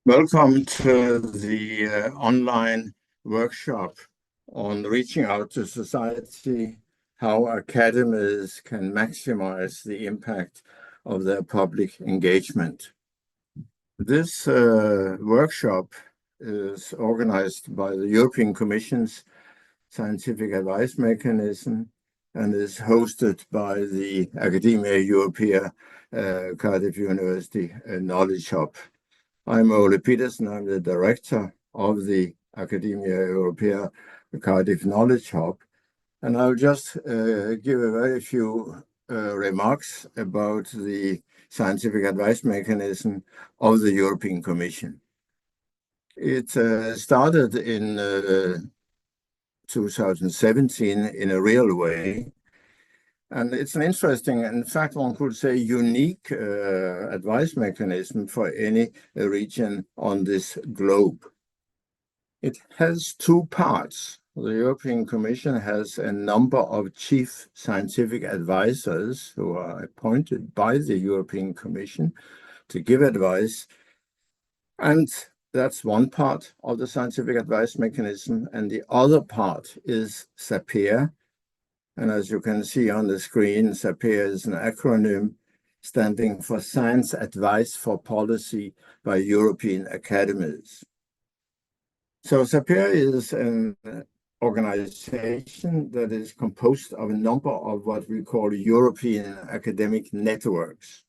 Welcome to the online workshop on reaching out to society, how academies can maximize the impact of their public engagement. This workshop is organized by the European Commission's Scientific Advice Mechanism and is hosted by the Academies Europaea Cardiff University Knowledge Hub. I'm Ole Petersen. I'm the director of the Academies Europaea Cardiff Knowledge Hub, and I'll just give a very few remarks about the scientific advice mechanism of the European Commission. It started in 2017 in a real way. And it's an interesting, in fact, one could say unique advice mechanism for any region on this globe. It has two parts. The European Commission has a number of chief scientific advisors who are appointed by the European Commission to give advice. And that's one part of the scientific advice mechanism. And the other part is SAPEA. And as you can see on the screen, SAPEA is an acronym standing for Science Advice for Policy by European Academies. So SAPEA is an organization that is composed of a number of what we call European academic networks.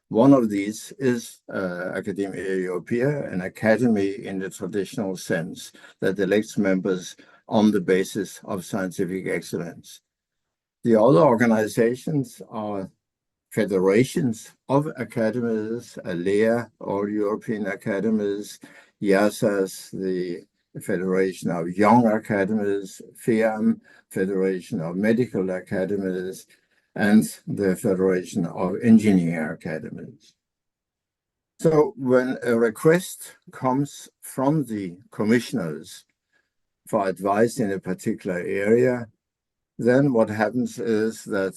One of these is Academies Europaea, an academy in the traditional sense that elects members on the basis of scientific excellence. The other organizations are federations of academies, ALEA, All European Academies, IASAS, the Federation of Young Academies, FEAM, Federation of Medical Academies, and the Federation of Engineering Academies. So when a request comes from the commissioners for advice in a particular area, then what happens is that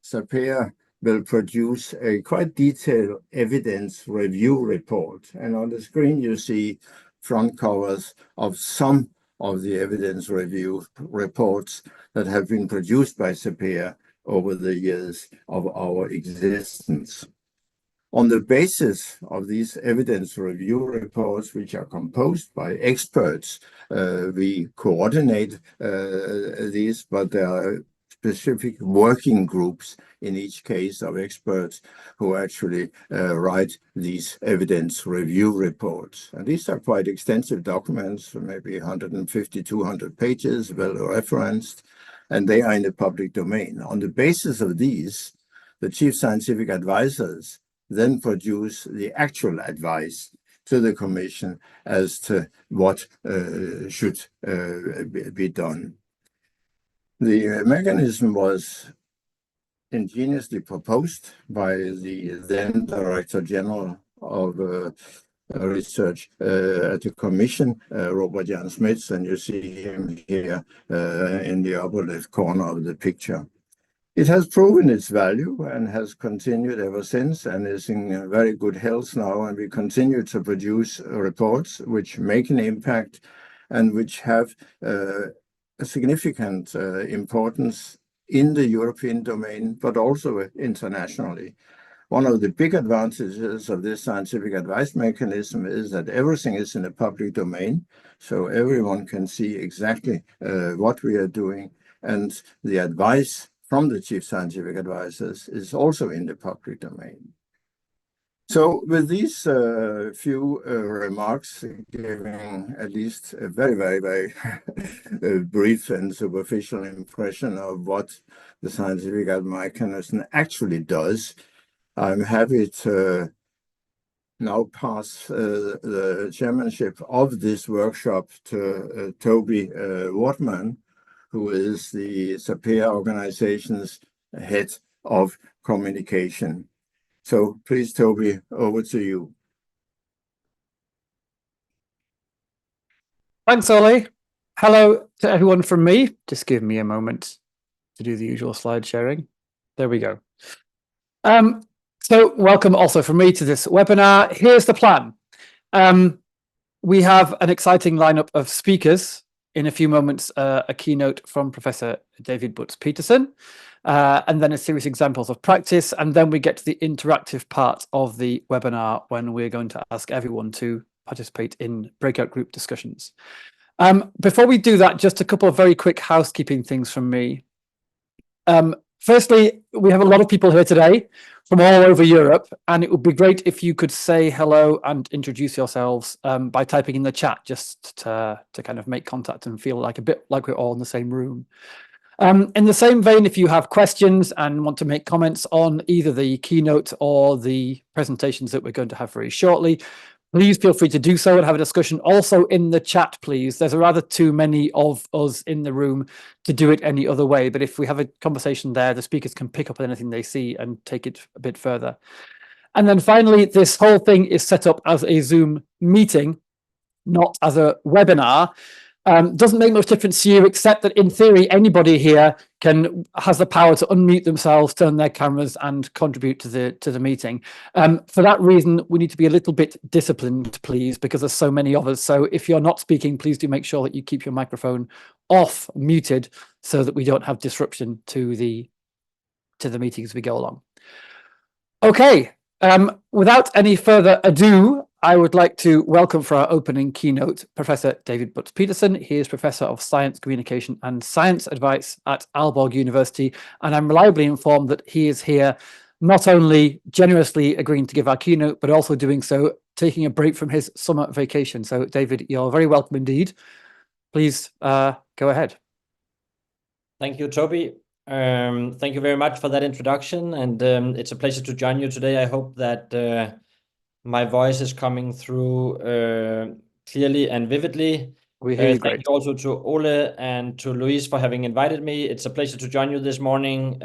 SAPEA will produce a quite detailed evidence review report. And on the screen, you see front covers of some of the evidence review reports that have been produced by SAPEA over the years of our existence. On the basis of these evidence review reports, which are composed by experts, we coordinate these, but there are specific working groups in each case of experts who actually write these evidence review reports. And these are quite extensive documents, maybe 150, 200 pages, well referenced, and they are in the public domain. On the basis of these, the chief scientific advisors then produce the actual advice to the Commission as to what should be done. The mechanism was ingeniously proposed by the then Director General of Research at the Commission, Robert Jan Smits, and you see him here in the upper left corner of the picture. It has proven its value and has continued ever since and is in very good health now. And we continue to produce reports which make an impact and which have a significant importance in the European domain, but also internationally. One of the big advantages of this scientific advice mechanism is that everything is in the public domain, so everyone can see exactly what we are doing, and the advice from the chief scientific advisors is also in the public domain. So with these few remarks, giving at least a very, very, very brief and superficial impression of what the scientific advice mechanism actually does, I'm happy to now pass the chairmanship of this workshop to Toby Wardman, who is the SAPEA organization's head of communication. So please, Toby, over to you. Thanks, Ole. Hello to everyone from me. Just give me a moment to do the usual slide sharing. There we go. So welcome also from me to this webinar. Here's the plan. We have an exciting lineup of speakers. In a few moments, a keynote from Professor David Budtz Petersen, and then a series of examples of practice. And then we get to the interactive part of the webinar when we're going to ask everyone to participate in breakout group discussions. Before we do that, just a couple of very quick housekeeping things from me. Firstly, we have a lot of people here today from all over Europe, and it would be great if you could say hello and introduce yourselves by typing in the chat, just to kind of make contact and feel like a bit like we're all in the same room. In the same vein, if you have questions and want to make comments on either the keynote or the presentations that we're going to have very shortly, please feel free to do so and have a discussion also in the chat, please. There's rather too many of us in the room to do it any other way. But if we have a conversation there, the speakers can pick up on anything they see and take it a bit further. And then finally, this whole thing is set up as a Zoom meeting, not as a webinar. Doesn't make much difference to you, except that in theory, anybody here has the power to unmute themselves, turn their cameras, and contribute to the meeting. For that reason, we need to be a little bit disciplined, please, because there's so many of us. So if you're not speaking, please do make sure that you keep your microphone off, muted, so that we don't have disruption to the meeting as we go along. Okay. Without any further ado, I would like to welcome for our opening keynote, Professor David Budtz Petersen. He is Professor of Science Communication and Science Advice at Aalborg University, and I'm reliably informed that he is here not only generously agreeing to give our keynote, but also doing so, taking a break from his summer vacation. So, David, you're very welcome indeed. Please go ahead. Thank you, Toby. Thank you very much for that introduction, and it's a pleasure to join you today. I hope that my voice is coming through clearly and vividly. We hear you great. Thank you also to Ole and to Louise for having invited me. It's a pleasure to join you this morning.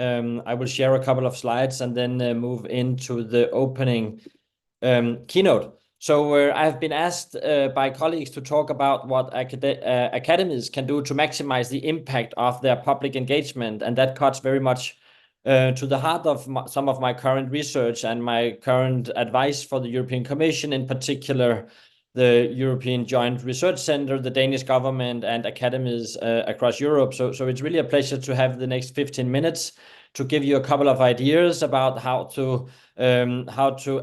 I will share a couple of slides and then move into the opening keynote. So I have been asked by colleagues to talk about what academies can do to maximize the impact of their public engagement, and that cuts very much to the heart of some of my current research and my current advice for the European Commission, in particular the European Joint Research Centre, the Danish government, and academies across Europe. So it's really a pleasure to have the next 15 minutes to give you a couple of ideas about how to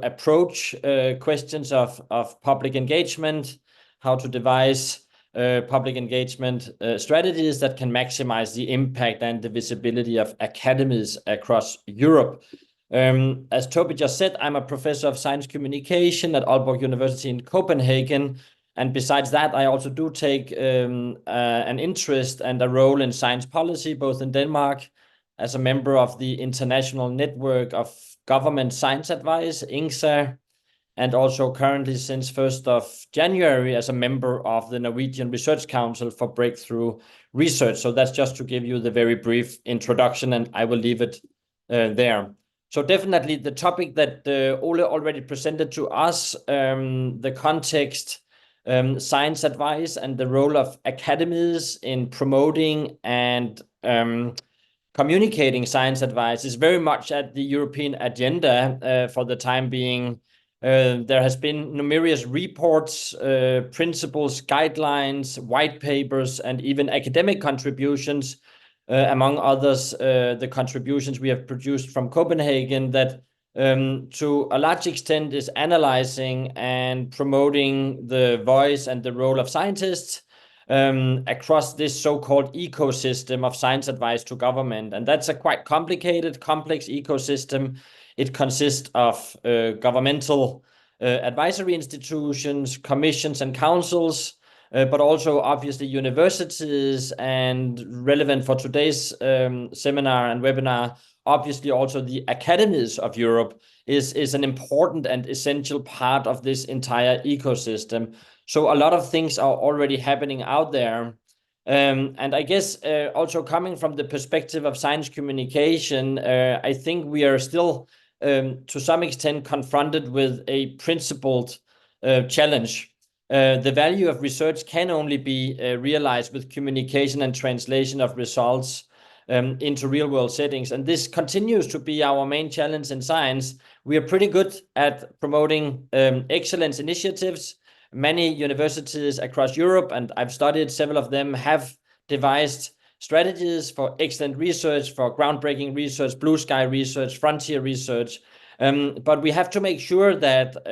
approach questions of public engagement, how to devise public engagement strategies that can maximize the impact and the visibility of academies across Europe. As Toby just said, I'm a professor of science communication at Aalborg University in Copenhagen. And besides that, I also do take an interest and a role in science policy, both in Denmark as a member of the International Network of Government Science Advice, INGSA, and also currently since 1st of January as a member of the Norwegian Research Council for Breakthrough Research. So that's just to give you the very brief introduction, and I will leave it there. So definitely the topic that Ole already presented to us, the context, science advice, and the role of academies in promoting and communicating science advice is very much at the European agenda for the time being. There has been numerous reports, principles, guidelines, white papers, and even academic contributions, among others, the contributions we have produced from Copenhagen that to a large extent is analyzing and promoting the voice and the role of scientists across this so-called ecosystem of science advice to government. And that's a quite complicated, complex ecosystem. It consists of governmental advisory institutions, commissions and councils, but also obviously universities, and relevant for today's seminar and webinar, obviously also the academies of Europe is an important and essential part of this entire ecosystem. So a lot of things are already happening out there. And I guess also coming from the perspective of science communication, I think we are still to some extent confronted with a principled challenge. The value of research can only be realized with communication and translation of results into real world settings. And this continues to be our main challenge in science. We are pretty good at promoting excellence initiatives. many universities across Europe, and I've studied several of them, have devised strategies for excellent research, for groundbreaking research, blue sky research, frontier research. But we have to make sure that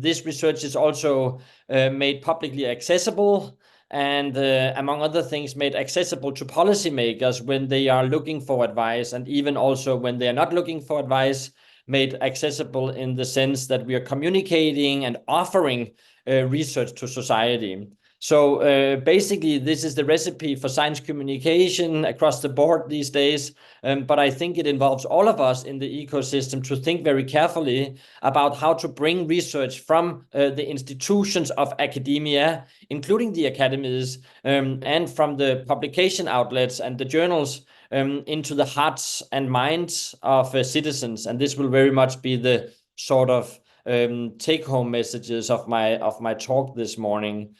this research is also made publicly accessible, and among other things, made accessible to policymakers when they are looking for advice, and even also when they are not looking for advice, made accessible in the sense that we are communicating and offering research to society. So basically, this is the recipe for science communication across the board these days. But I think it involves all of us in the ecosystem to think very carefully about how to bring research from the institutions of academia, including the academies, and from the publication outlets and the journals, into the hearts and minds of citizens. And this will very much be the sort of take-home messages of my talk this morning.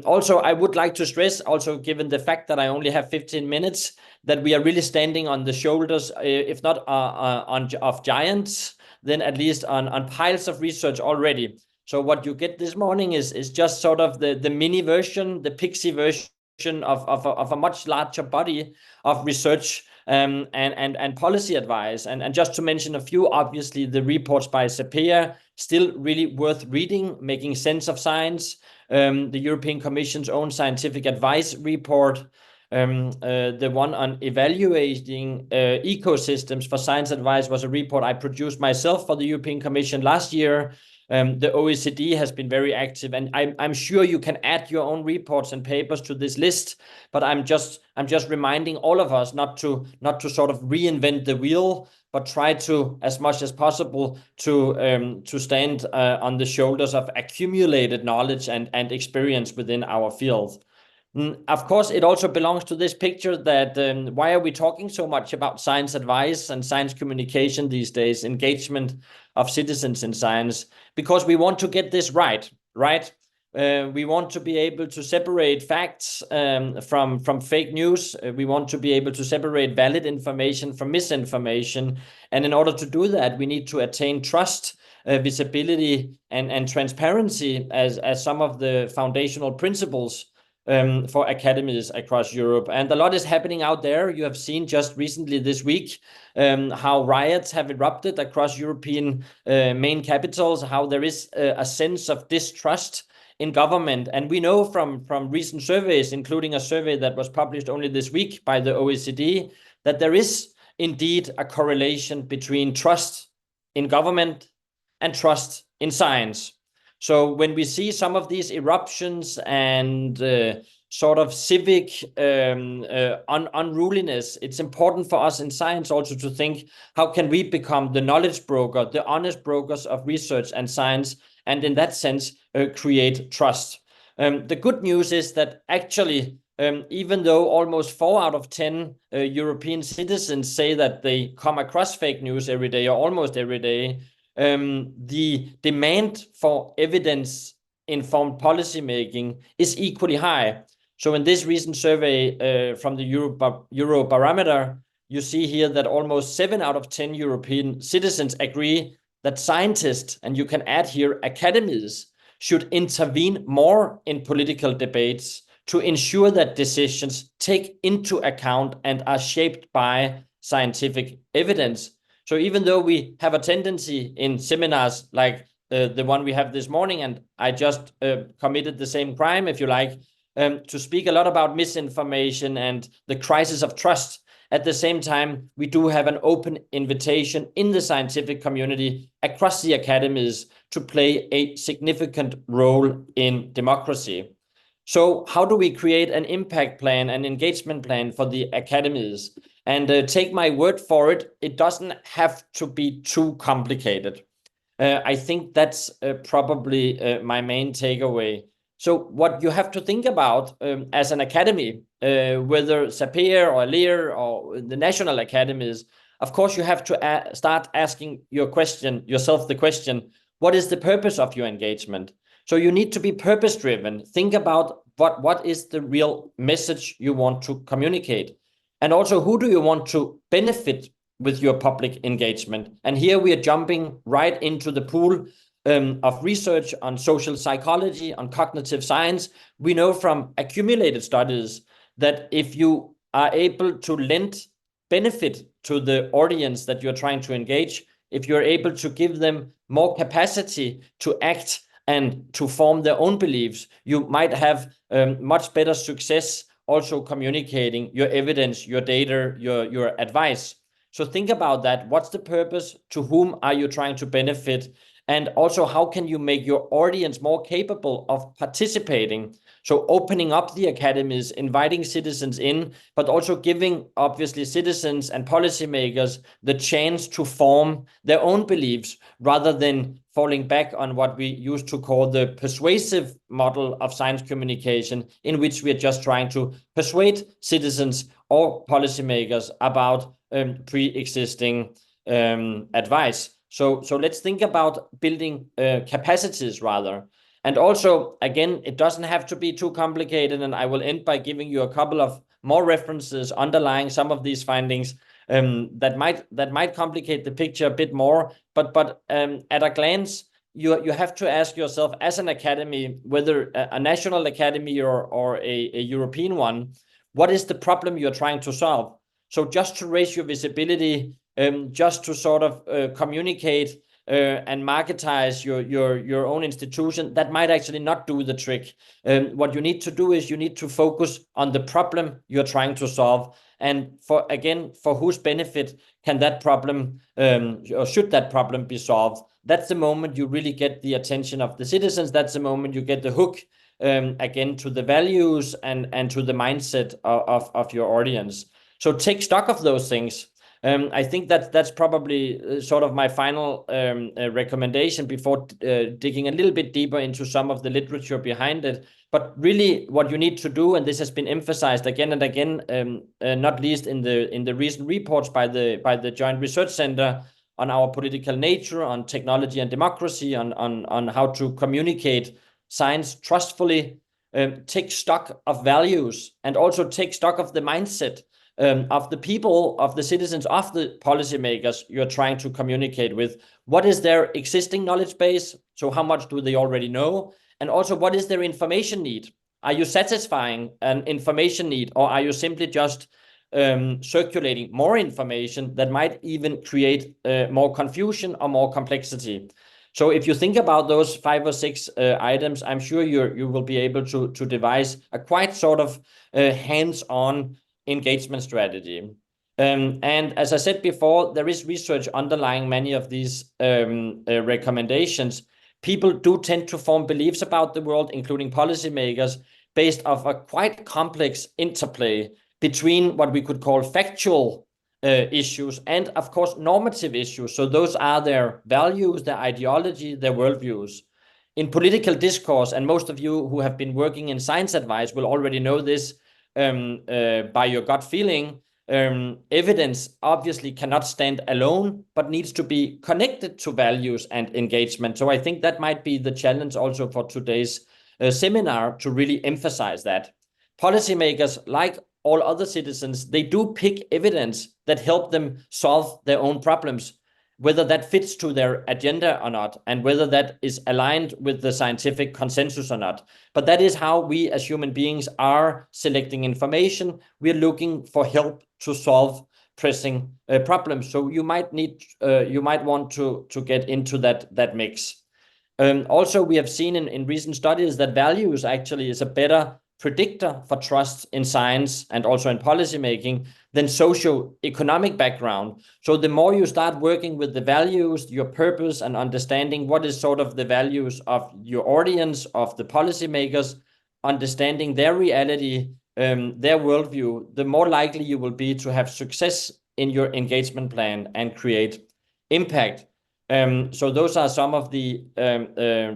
Also, I would like to stress, also given the fact that I only have 15 minutes, that we are really standing on the shoulders, if not of giants, then at least on piles of research already. So what you get this morning is just sort of the mini version, the pixie version of a much larger body of research and policy advice. And just to mention a few, obviously the reports by SAPEA, still really worth reading, making sense of science. The European Commission's own scientific advice report, the one on evaluating ecosystems for science advice was a report I produced myself for the European Commission last year. The OECD has been very active, and I'm sure you can add your own reports and papers to this list. But I'm just reminding all of us not to sort of reinvent the wheel, but try to, as much as possible, to stand on the shoulders of accumulated knowledge and experience within our field. Of course, it also belongs to this picture that why are we talking so much about science advice and science communication these days, engagement of citizens in science? Because we want to get this right? We want to be able to separate facts from fake news. We want to be able to separate valid information from misinformation. And in order to do that, we need to attain trust, visibility, and transparency as some of the foundational principles for academies across Europe. And a lot is happening out there. You have seen just recently this week how riots have erupted across European main capitals, how there is a sense of distrust in government. And we know from recent surveys, including a survey that was published only this week by the OECD, that there is indeed a correlation between trust in government and trust in science. So when we see some of these eruptions and sort of civic unruliness, it's important for us in science also to think, how can we become the knowledge broker, the honest brokers of research and science, and in that sense, create trust. The good news is that actually, even though almost 4 out of 10 European citizens say that they come across fake news every day or almost every day, the demand for evidence-informed policymaking is equally high. So in this recent survey from the Eurobarometer, you see here that almost 7 out of 10 European citizens agree that scientists, and you can add here academies, should intervene more in political debates to ensure that decisions take into account and are shaped by scientific evidence. So even though we have a tendency in seminars like the one we have this morning, and I just committed the same crime, if you like, to speak a lot about misinformation and the crisis of trust, at the same time, we do have an open invitation in the scientific community across the academies to play a significant role in democracy. So how do we create an impact plan, an engagement plan for the academies? And take my word for it, it doesn't have to be too complicated. I think that's probably my main takeaway. So what you have to think about as an academy, whether SAPEA or LIR or the national academies, of course you have to start asking yourself the question, what is the purpose of your engagement? So you need to be purpose-driven. Think about what is the real message you want to communicate. And also, who do you want to benefit with your public engagement? And here we are jumping right into the pool of research on social psychology, on cognitive science. We know from accumulated studies that if you are able to lend benefit to the audience that you're trying to engage, if you're able to give them more capacity to act and to form their own beliefs, you might have much better success also communicating your evidence, your data, your advice. So think about that. What's the purpose? To whom are you trying to benefit? And also, how can you make your audience more capable of participating? So opening up the academies, inviting citizens in, but also giving, obviously, citizens and policymakers the chance to form their own beliefs rather than falling back on what we used to call the persuasive model of science communication, in which we are just trying to persuade citizens or policymakers about pre-existing advice. So let's think about building capacities rather. And also, again, it doesn't have to be too complicated, and I will end by giving you a couple of more references underlying some of these findings that might complicate the picture a bit more. But at a glance, you have to ask yourself as an academy, whether a national academy or a European one, what is the problem you're trying to solve? So just to raise your visibility, just to sort of communicate and marketize your own institution, that might actually not do the trick. What you need to do is you need to focus on the problem you're trying to solve. And for whose benefit can that problem or should that problem be solved? That's the moment you really get the attention of the citizens. That's the moment you get the hook again to the values and to the mindset of your audience. So take stock of those things. I think that's probably sort of my final recommendation before digging a little bit deeper into some of the literature behind it. But really what you need to do, and this has been emphasized again and again, not least in the recent reports by the Joint Research Center on our political nature, on technology and democracy, on how to communicate science trustfully, take stock of values, and also take stock of the mindset of the people, of the citizens, of the policymakers you're trying to communicate with. What is their existing knowledge base? So how much do they already know? And also, what is their information need? Are you satisfying an information need, or are you simply just circulating more information that might even create more confusion or more complexity? So if you think about those 5 or 6 items, I'm sure you will be able to devise a quite sort of hands-on engagement strategy. And as I said before, there is research underlying many of these recommendations. People do tend to form beliefs about the world, including policymakers, based off a quite complex interplay between what we could call factual issues and, of course, normative issues. So those are their values, their ideology, their worldviews. In political discourse, and most of you who have been working in science advice will already know this by your gut feeling, evidence obviously cannot stand alone, but needs to be connected to values and engagement. So I think that might be the challenge also for today's seminar, to really emphasize that. Policymakers, like all other citizens, they do pick evidence that help them solve their own problems, whether that fits to their agenda or not, and whether that is aligned with the scientific consensus or not. But that is how we as human beings are selecting information. We're looking for help to solve pressing problems. So you might want to get into that mix. Also, we have seen in recent studies that values actually is a better predictor for trust in science and also in policymaking than socio-economic background. So the more you start working with the values, your purpose, and understanding what is sort of the values of your audience, of the policymakers, understanding their reality, their worldview, the more likely you will be to have success in your engagement plan and create impact. So those are some of the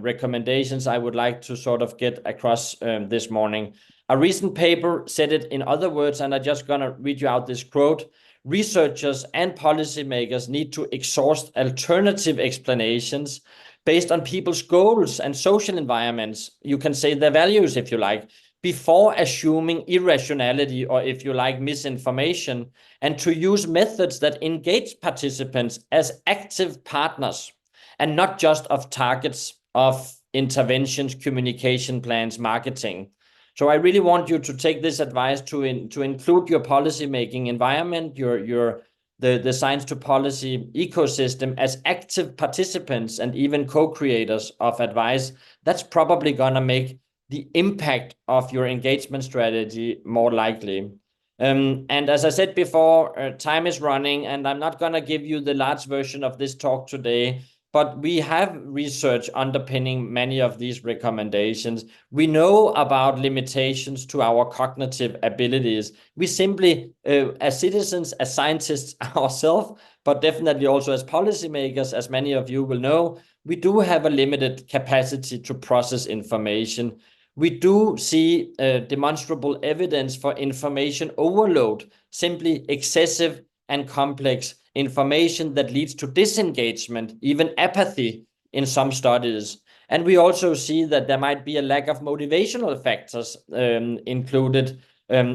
recommendations I would like to sort of get across this morning. A recent paper said it in other words, and I'm just going to read you out this quote. Researchers and policymakers need to exhaust alternative explanations based on people's goals and social environments. You can say their values, if you like, before assuming irrationality, or if you like, misinformation, and to use methods that engage participants as active partners and not just of targets of interventions, communication plans, marketing. So I really want you to take this advice to include your policy-making environment, the science to policy ecosystem as active participants and even co-creators of advice. That's probably going to make the impact of your engagement strategy more likely. And as I said before, time is running, and I'm not going to give you the large version of this talk today, but we have research underpinning many of these recommendations. We know about limitations to our cognitive abilities. We simply, as citizens, as scientists ourselves, but definitely also as policymakers, as many of you will know, we do have a limited capacity to process information. We do see demonstrable evidence for information overload, simply excessive and complex information that leads to disengagement, even apathy in some studies. And we also see that there might be a lack of motivational factors included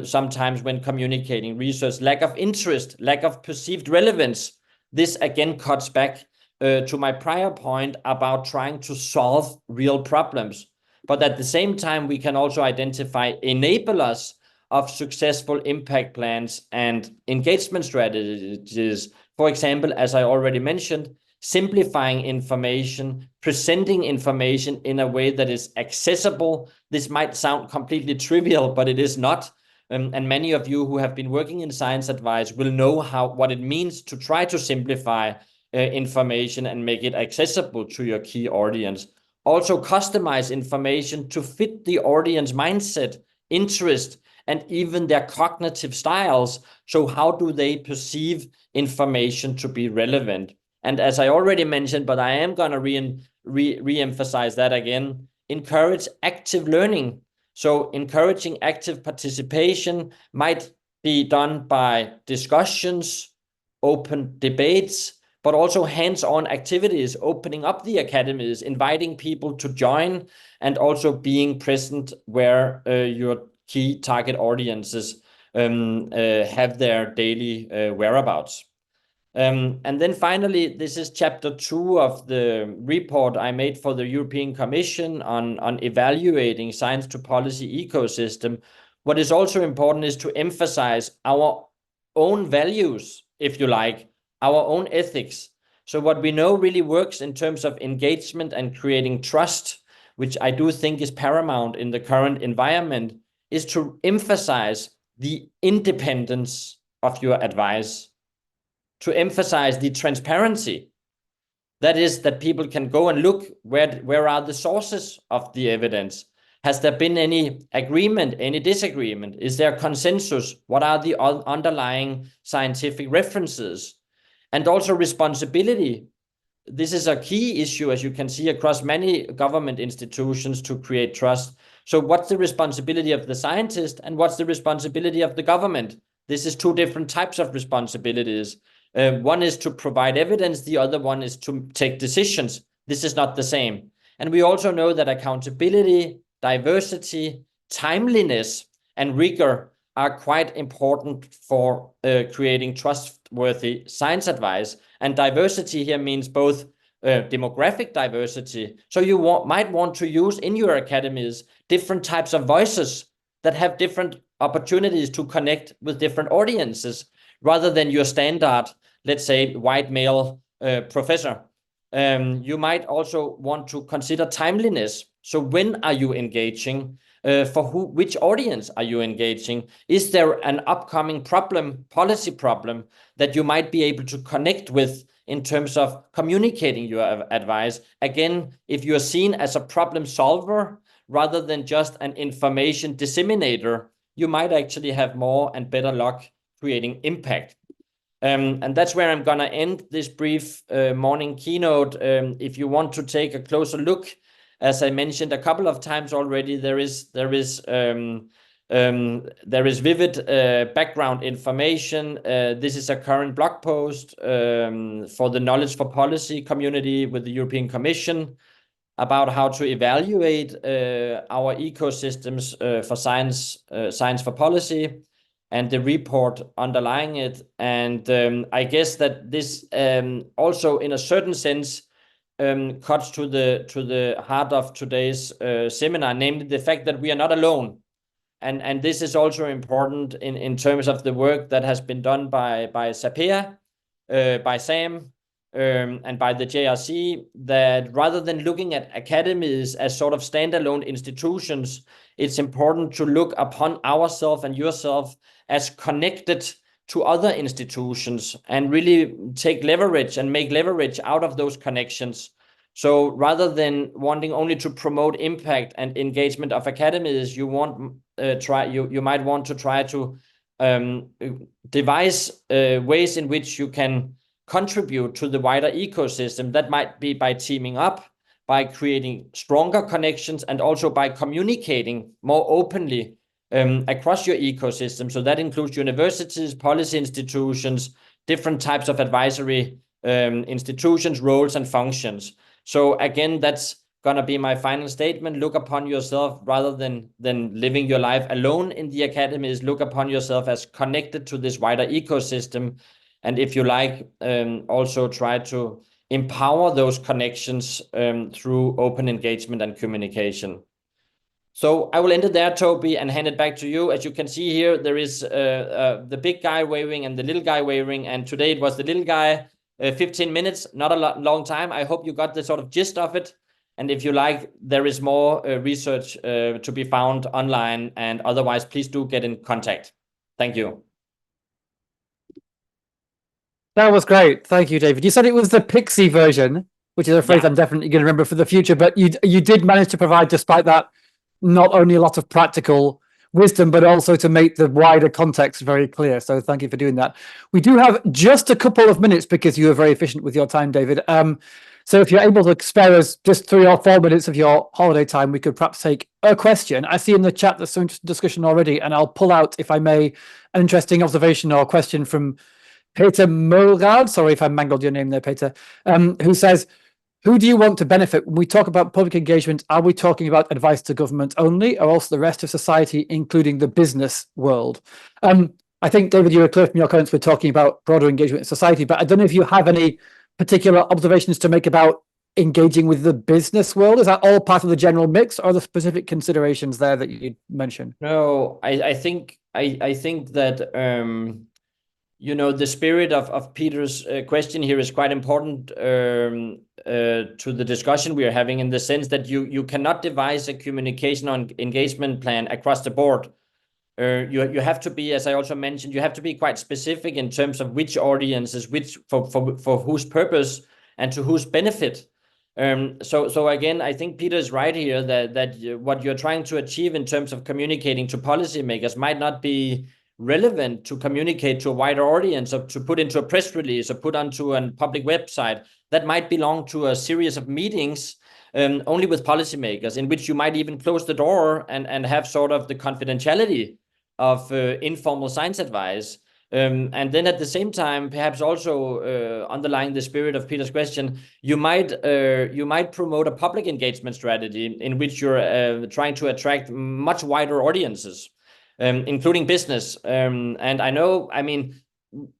sometimes when communicating research, lack of interest, lack of perceived relevance. This again cuts back to my prior point about trying to solve real problems. But at the same time, we can also identify enablers of successful impact plans and engagement strategies. For example, as I already mentioned, simplifying information, presenting information in a way that is accessible. This might sound completely trivial, but it is not. And many of you who have been working in science advice will know what it means to try to simplify information and make it accessible to your key audience. Also customize information to fit the audience mindset, interest, and even their cognitive styles. So how do they perceive information to be relevant? And as I already mentioned, but I am going to re-emphasize that again, encourage active learning. So encouraging active participation might be done by discussions, open debates, but also hands-on activities, opening up the academies, inviting people to join, and also being present where your key target audiences have their daily whereabouts. And then finally, this is chapter 2 of the report I made for the European Commission on evaluating science to policy ecosystem. What is also important is to emphasize our own values, if you like, our own ethics. So what we know really works in terms of engagement and creating trust, which I do think is paramount in the current environment, is to emphasize the independence of your advice, to emphasize the transparency. That is, that people can go and look where are the sources of the evidence. Has there been any agreement, any disagreement? Is there consensus? What are the underlying scientific references? And also responsibility. This is a key issue, as you can see, across many government institutions to create trust. So what's the responsibility of the scientist and what's the responsibility of the government? This is two different types of responsibilities. One is to provide evidence. The other one is to take decisions. This is not the same. And we also know that accountability, diversity, timeliness, and rigor are quite important for creating trustworthy science advice. And diversity here means both demographic diversity. So you might want to use in your academies different types of voices that have different opportunities to connect with different audiences, rather than your standard, let's say, white male professor. You might also want to consider timeliness. So when are you engaging? Which audience are you engaging? Is there an upcoming problem, policy problem, that you might be able to connect with in terms of communicating your advice? Again, if you're seen as a problem solver rather than just an information disseminator, you might actually have more and better luck creating impact. And that's where I'm going to end this brief morning keynote. If you want to take a closer look, as I mentioned a couple of times already, there is vivid background information. This is a current blog post for the Knowledge for Policy community with the European Commission about how to evaluate our ecosystems for science for policy, and the report underlying it. And I guess that this also, in a certain sense, cuts to the heart of today's seminar, namely the fact that we are not alone. And this is also important in terms of the work that has been done by SAPEA, by SAM, and by the JRC, that rather than looking at academies as sort of standalone institutions, it's important to look upon ourselves and yourself as connected to other institutions and really take leverage and make leverage out of those connections. So rather than wanting only to promote impact and engagement of academies, you might want to try to devise ways in which you can contribute to the wider ecosystem. That might be by teaming up, by creating stronger connections, and also by communicating more openly across your ecosystem. So that includes universities, policy institutions, different types of advisory institutions, roles, and functions. So again, that's going to be my final statement. Look upon yourself rather than living your life alone in the academies. Look upon yourself as connected to this wider ecosystem. And if you like, also try to empower those connections through open engagement and communication. So I will end it there, Toby, and hand it back to you. As you can see here, there is the big guy waving and the little guy waving. And today it was the little guy, 15 minutes, not a long time. I hope you got the sort of gist of it. And if you like, there is more research to be found online. And otherwise, please do get in contact. Thank you. That was great. Thank you, David. You said it was the Pixie version, which is a phrase I'm definitely going to remember for the future. But you did manage to provide, despite that, not only a lot of practical wisdom, but also to make the wider context very clear. So thank you for doing that. We do have just a couple of minutes because you were very efficient with your time, David. So if you're able to spare us just 3 or 4 minutes of your holiday time, we could perhaps take a question. I see in the chat there's some discussion already, and I'll pull out, if I may, an interesting observation or question from Peter Mulgard. Sorry if I mangled your name there, Peter, who says, who do you want to benefit? When we talk about public engagement, are we talking about advice to government only, or also the rest of society, including the business world? I think, David, you were clear from your comments, we're talking about broader engagement in society, but I don't know if you have any particular observations to make about engaging with the business world. Is that all part of the general mix, or are there specific considerations there that you mentioned? No, I think that you know, the spirit of Peter's question here is quite important to the discussion we are having, in the sense that you cannot devise a communication on engagement plan across the board. You have to be, as I also mentioned, you have to be quite specific in terms of which audiences, for whose purpose and to whose benefit. So again, I think Peter is right here that what you're trying to achieve in terms of communicating to policymakers might not be relevant to communicate to a wider audience, or to put into a press release, or put onto a public website. That might belong to a series of meetings only with policymakers, in which you might even close the door and have sort of the confidentiality of informal science advice. And then at the same time, perhaps also underlying the spirit of Peter's question, you might promote a public engagement strategy in which you're trying to attract much wider audiences, including business. And I know, I mean,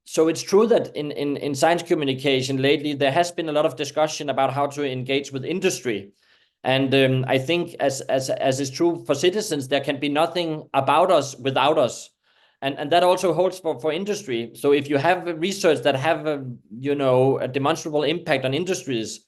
so it's true that in science communication lately, there has been a lot of discussion about how to engage with industry. And I think as is true for citizens, there can be nothing about us without us. And that also holds for industry. So if you have research that have a demonstrable impact on industries,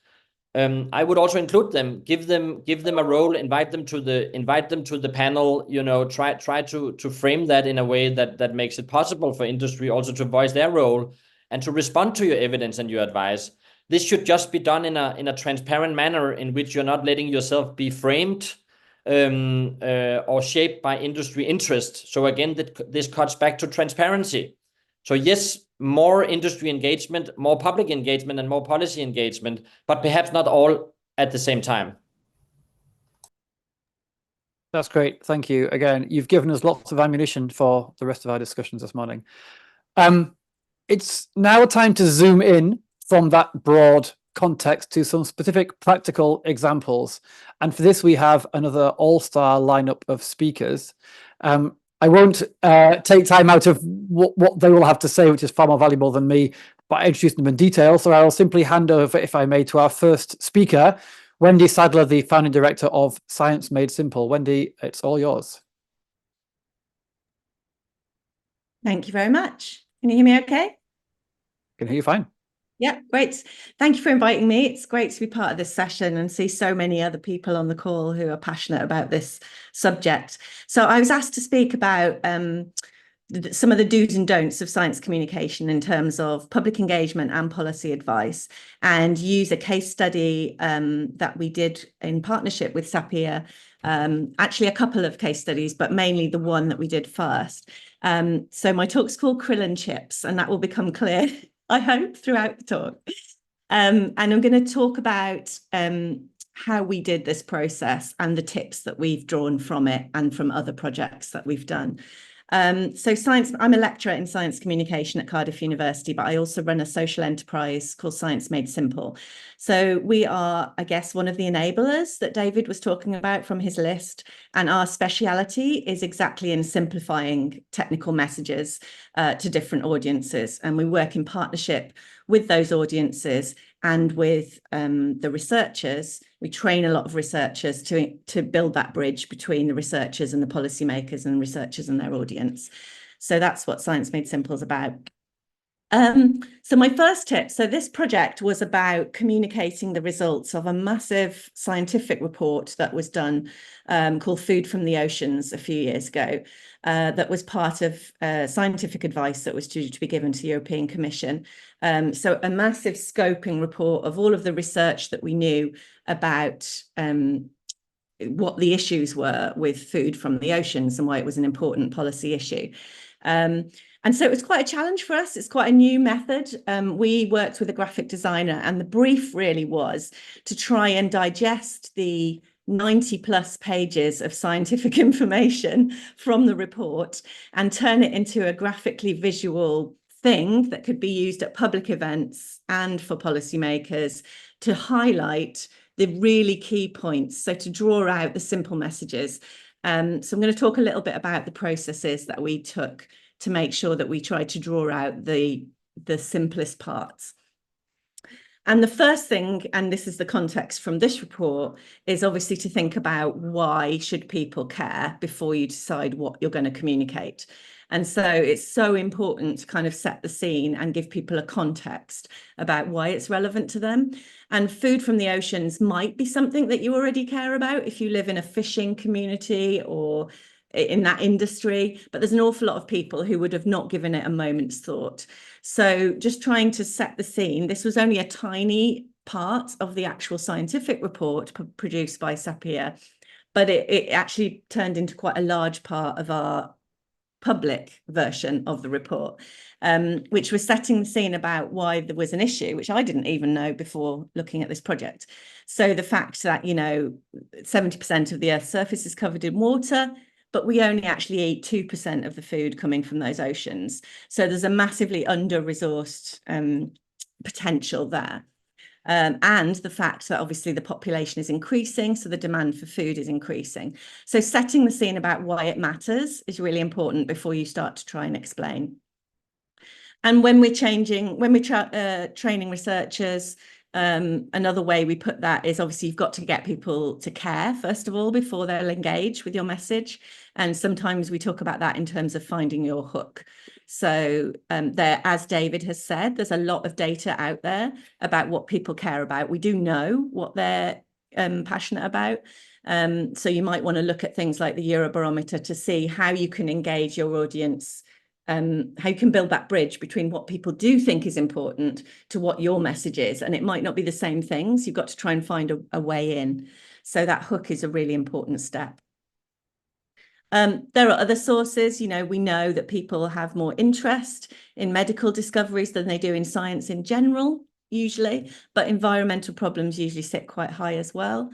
I would also include them, give them a role, invite them to the panel, try to frame that in a way that makes it possible for industry also to voice their role and to respond to your evidence and your advice. This should just be done in a transparent manner, in which you're not letting yourself be framed or shaped by industry interest. So again, this cuts back to transparency. So yes, more industry engagement, more public engagement, and more policy engagement, but perhaps not all at the same time. That's great. Thank you. Again, you've given us lots of ammunition for the rest of our discussions this morning. It's now time to zoom in from that broad context to some specific practical examples. And for this, we have another all-star lineup of speakers. I won't take time out of what they will have to say, which is far more valuable than me. but I introduced them in detail. So I'll simply hand over, if I may, to our first speaker, Wendy Sadler, the founding director of Science Made Simple. Wendy, it's all yours. Thank you very much. Can you hear me okay? Can hear you fine. Yeah, great. Thank you for inviting me. It's great to be part of this session and see so many other people on the call who are passionate about this subject. So I was asked to speak about some of the do's and don'ts of science communication in terms of public engagement and policy advice, and use a case study that we did in partnership with SAPEA. Actually, a couple of case studies, but mainly the one that we did first. So my talk's called Krill and Chips, and that will become clear, I hope, throughout the talk. And I'm going to talk about how we did this process and the tips that we've drawn from it and from other projects that we've done. So I'm a lecturer in science communication at Cardiff University, but I also run a social enterprise called Science Made Simple. So we are, I guess, one of the enablers that David was talking about from his list. And our speciality is exactly in simplifying technical messages to different audiences. And we work in partnership with those audiences and with the researchers. We train a lot of researchers to build that bridge between the researchers and the policymakers and researchers and their audience. So that's what Science Made Simple is about. So my first tip, so this project was about communicating the results of a massive scientific report that was done called Food from the Oceans a few years ago. That was part of scientific advice that was due to be given to the European Commission. So a massive scoping report of all of the research that we knew about what the issues were with food from the oceans and why it was an important policy issue. And so it was quite a challenge for us. It's quite a new method. We worked with a graphic designer, and the brief really was to try and digest the 90+ pages of scientific information from the report and turn it into a graphically visual thing that could be used at public events and for policymakers to highlight the really key points. So to draw out the simple messages. So I'm going to talk a little bit about the processes that we took to make sure that we tried to draw out the simplest parts. And the first thing, and this is the context from this report, is obviously to think about why should people care before you decide what you're going to communicate. And so it's so important to kind of set the scene and give people a context about why it's relevant to them. And food from the oceans might be something that you already care about if you live in a fishing community or in that industry, but there's an awful lot of people who would have not given it a moment's thought. So just trying to set the scene, this was only a tiny part of the actual scientific report produced by SAPEA, but it actually turned into quite a large part of our public version of the report, which was setting the scene about why there was an issue, which I didn't even know before looking at this project. So the fact that, 70% of the Earth's surface is covered in water, but we only actually eat 2% of the food coming from those oceans. So there's a massively under-resourced potential there. And the fact that obviously the population is increasing, so the demand for food is increasing. So setting the scene about why it matters is really important before you start to try and explain. And when we're training researchers, another way we put that is obviously you've got to get people to care, first of all, before they'll engage with your message. And sometimes we talk about that in terms of finding your hook. So as David has said, there's a lot of data out there about what people care about. We do know what they're passionate about. So you might want to look at things like the Eurobarometer to see how you can engage your audience, how you can build that bridge between what people do think is important to what your message is. And it might not be the same things. You've got to try and find a way in. So that hook is a really important step. There are other sources. We know that people have more interest in medical discoveries than they do in science in general, usually, but environmental problems usually sit quite high as well.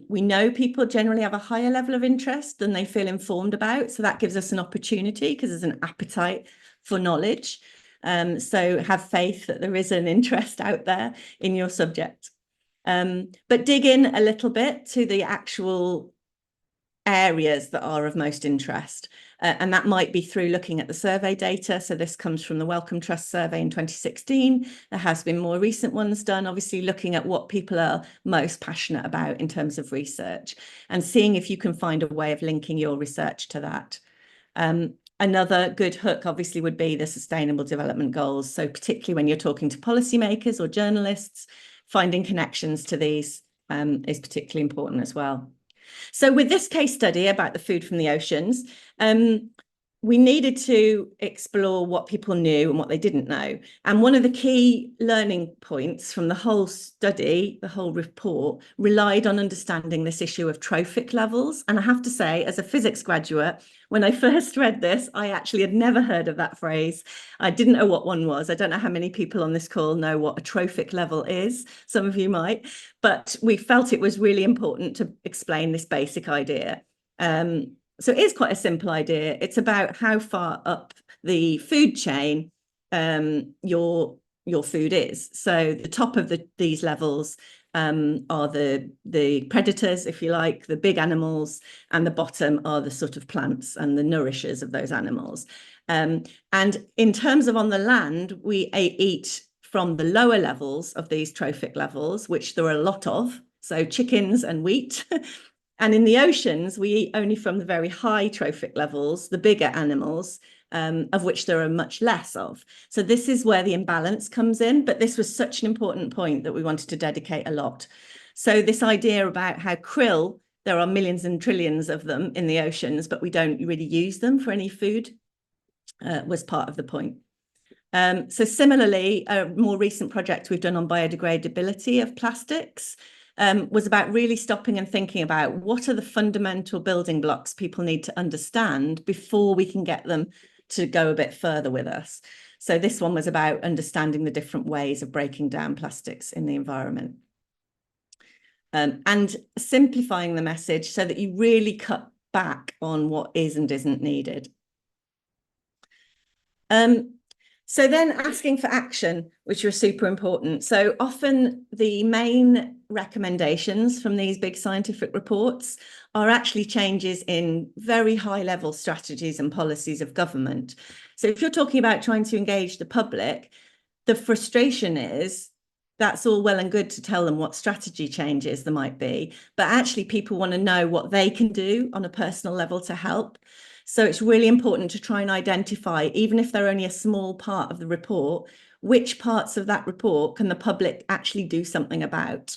We know people generally have a higher level of interest than they feel informed about. So that gives us an opportunity because there's an appetite for knowledge. So have faith that there is an interest out there in your subject. But dig in a little bit to the actual areas that are of most interest. And that might be through looking at the survey data. So this comes from the Wellcome Trust survey in 2016. There has been more recent ones done, obviously looking at what people are most passionate about in terms of research and seeing if you can find a way of linking your research to that. Another good hook obviously would be the Sustainable Development Goals. So particularly when you're talking to policymakers or journalists, finding connections to these is particularly important as well. So with this case study about the food from the oceans, we needed to explore what people knew and what they didn't know. And one of the key learning points from the whole study, the whole report, relied on understanding this issue of trophic levels. And I have to say, as a physics graduate, when I first read this, I actually had never heard of that phrase. I didn't know what one was. I don't know how many people on this call know what a trophic level is. Some of you might, but we felt it was really important to explain this basic idea. So it is quite a simple idea. It's about how far up the food chain your food is. So the top of these levels are the predators, if you like, the big animals, and the bottom are the sort of plants and the nourishers of those animals. And in terms of on the land, we eat from the lower levels of these trophic levels, which there are a lot of, so chickens and wheat. And in the oceans, we eat only from the very high trophic levels, the bigger animals, of which there are much less of. So this is where the imbalance comes in. But this was such an important point that we wanted to dedicate a lot. So this idea about how krill, there are millions and trillions of them in the oceans, but we don't really use them for any food, was part of the point. So similarly, a more recent project we've done on biodegradability of plastics was about really stopping and thinking about what are the fundamental building blocks people need to understand before we can get them to go a bit further with us. So this one was about understanding the different ways of breaking down plastics in the environment. And simplifying the message so that you really cut back on what is and isn't needed. So then asking for action, which are super important. So often the main recommendations from these big scientific reports are actually changes in very high level strategies and policies of government. So if you're talking about trying to engage the public, the frustration is that's all well and good to tell them what strategy changes there might be, but actually people want to know what they can do on a personal level to help. So it's really important to try and identify, even if they're only a small part of the report, which parts of that report can the public actually do something about.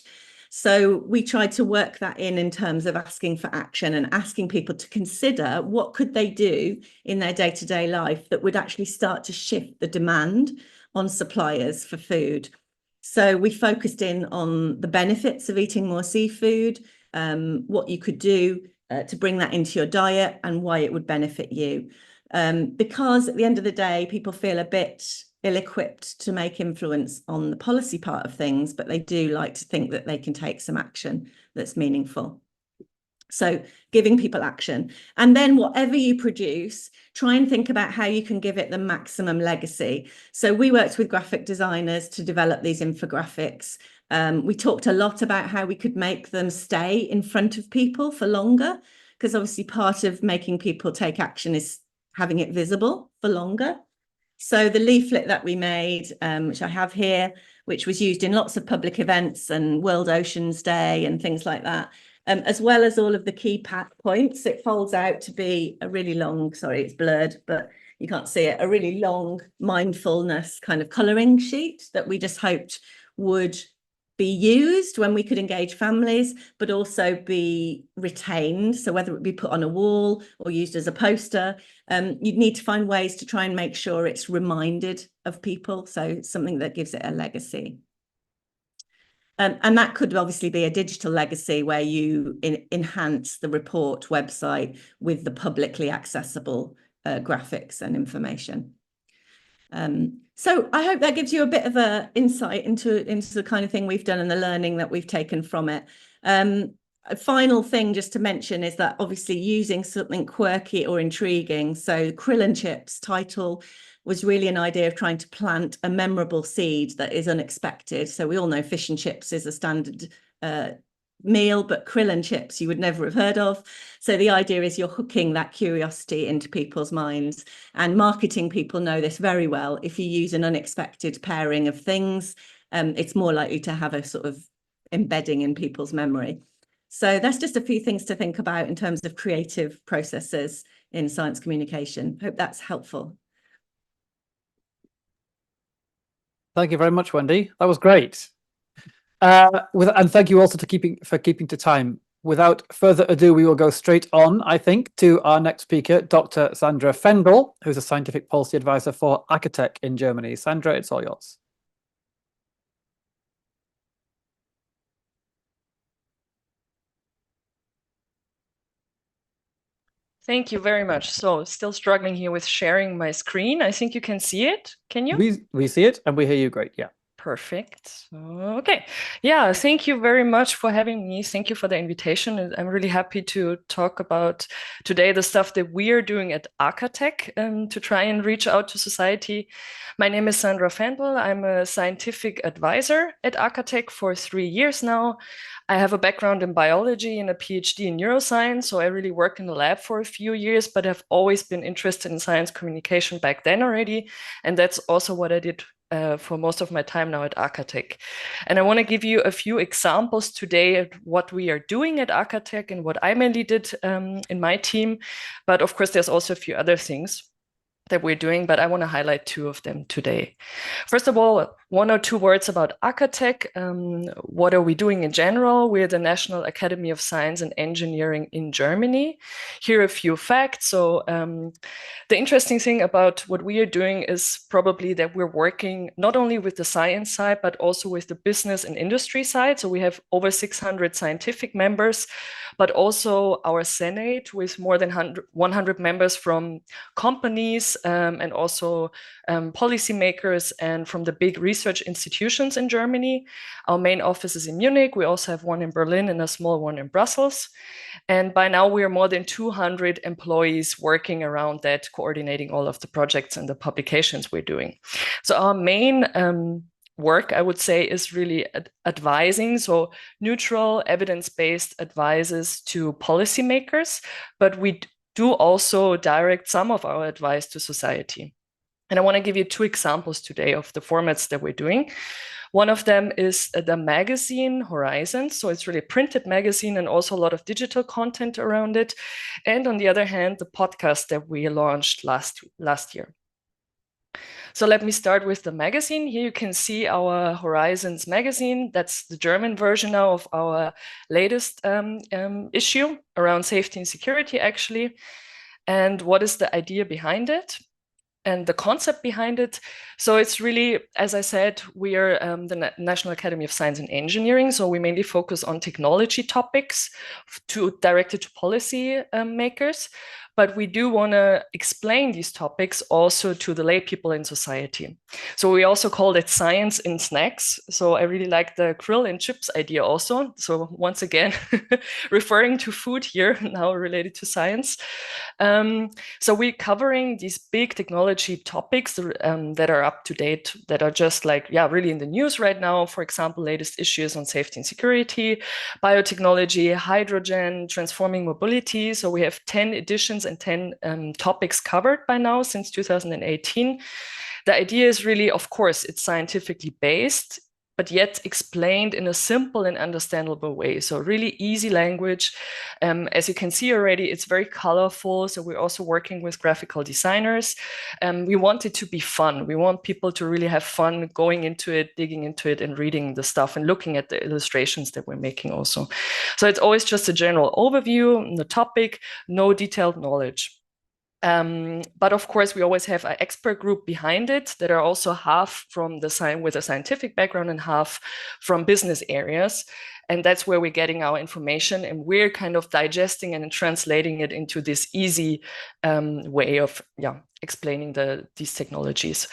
So we tried to work that in terms of asking for action and asking people to consider what could they do in their day-to-day life that would actually start to shift the demand on suppliers for food. So we focused in on the benefits of eating more seafood, what you could do to bring that into your diet and why it would benefit you. Because at the end of the day, people feel a bit ill-equipped to make influence on the policy part of things, but they do like to think that they can take some action that's meaningful. So giving people action. And then whatever you produce, try and think about how you can give it the maximum legacy. So we worked with graphic designers to develop these infographics. We talked a lot about how we could make them stay in front of people for longer, because obviously part of making people take action is having it visible for longer. So the leaflet that we made, which I have here, which was used in lots of public events and World Oceans Day and things like that, as well as all of the key points, it folds out to be a really long, sorry, it's blurred, but you can't see it, a really long mindfulness kind of colouring sheet that we just hoped would be used when we could engage families, but also be retained. So whether it be put on a wall or used as a poster, you'd need to find ways to try and make sure it's reminded of people. So something that gives it a legacy. And that could obviously be a digital legacy where you enhance the report website with the publicly accessible graphics and information. So I hope that gives you a bit of an insight into the kind of thing we've done and the learning that we've taken from it. A final thing just to mention is that obviously using something quirky or intriguing. So Krill and Chips title was really an idea of trying to plant a memorable seed that is unexpected. So we all know fish and chips is a standard meal, but krill and chips you would never have heard of. So the idea is you're hooking that curiosity into people's minds, and marketing people know this very well. If you use an unexpected pairing of things, it's more likely to have a sort of embedding in people's memory. So that's just a few things to think about in terms of creative processes in science communication. Hope that's helpful. Thank you very much, Wendy. That was great. And thank you also for keeping to time. Without further ado, we will go straight on, I think, to our next speaker, Dr. Sandra Fendl, who's a scientific policy advisor for Acatech in Germany. Sandra, it's all yours. Thank you very much. So still struggling here with sharing my screen. I think you can see it. Can you? We see it and we hear you great. Yeah. Perfect. Okay. Yeah, thank you very much for having me. Thank you for the invitation. I'm really happy to talk about today the stuff that we are doing at Acatech to try and reach out to society. My name is Sandra Fendl. I'm a scientific advisor at Acatech for 3 years now. I have a background in biology and a PhD in neuroscience, so I really worked in the lab for a few years, but I've always been interested in science communication back then already, and that's also what I did for most of my time now at Acatech. And I want to give you a few examples today of what we are doing at Acatech and what I mainly did in my team. But of course, there's also a few other things that we're doing, but I want to highlight 2 of them today. First of all, 1 or 2 words about Acatech. What are we doing in general? We're the National Academy of Science and Engineering in Germany. Here are a few facts. So the interesting thing about what we are doing is probably that we're working not only with the science side, but also with the business and industry side. So we have over 600 scientific members, but also our Senate with more than 100 members from companies and also policymakers and from the big research institutions in Germany. Our main office is in Munich. We also have one in Berlin and a small one in Brussels. And by now we are more than 200 employees working around that, coordinating all of the projects and the publications we're doing. So our main work, I would say, is really advising, so neutral, evidence-based advices to policymakers, but we do also direct some of our advice to society. And I want to give you 2 examples today of the formats that we're doing. One of them is the magazine Horizon. So it's really a printed magazine and also a lot of digital content around it. And on the other hand, the podcast that we launched last year. So let me start with the magazine. Here you can see our Horizons magazine. That's the German version now of our latest issue around safety and security, actually. And what is the idea behind it? And the concept behind it. So it's really, as I said, we are the National Academy of Science and Engineering. So we mainly focus on technology topics directed to policy makers. But we do want to explain these topics also to the lay people in society. So we also call it science in snacks. So I really like the krill and chips idea also. So once again, referring to food here, now related to science. So we're covering these big technology topics that are up to date, that are just like, really in the news right now. For example, latest issues on safety and security, biotechnology, hydrogen, transforming mobility. So we have 10 editions and 10 topics covered by now since 2018. The idea is really, of course, it's scientifically based, but yet explained in a simple and understandable way. So really easy language. As you can see already, it's very colorful. So we're also working with graphical designers. We want it to be fun. We want people to really have fun going into it, digging into it and reading the stuff and looking at the illustrations that we're making also. So it's always just a general overview on the topic, no detailed knowledge. But of course, we always have an expert group behind it that are also half from with a scientific background and half from business areas. And that's where we're getting our information, and we're kind of digesting and translating it into this easy way of explaining these technologies.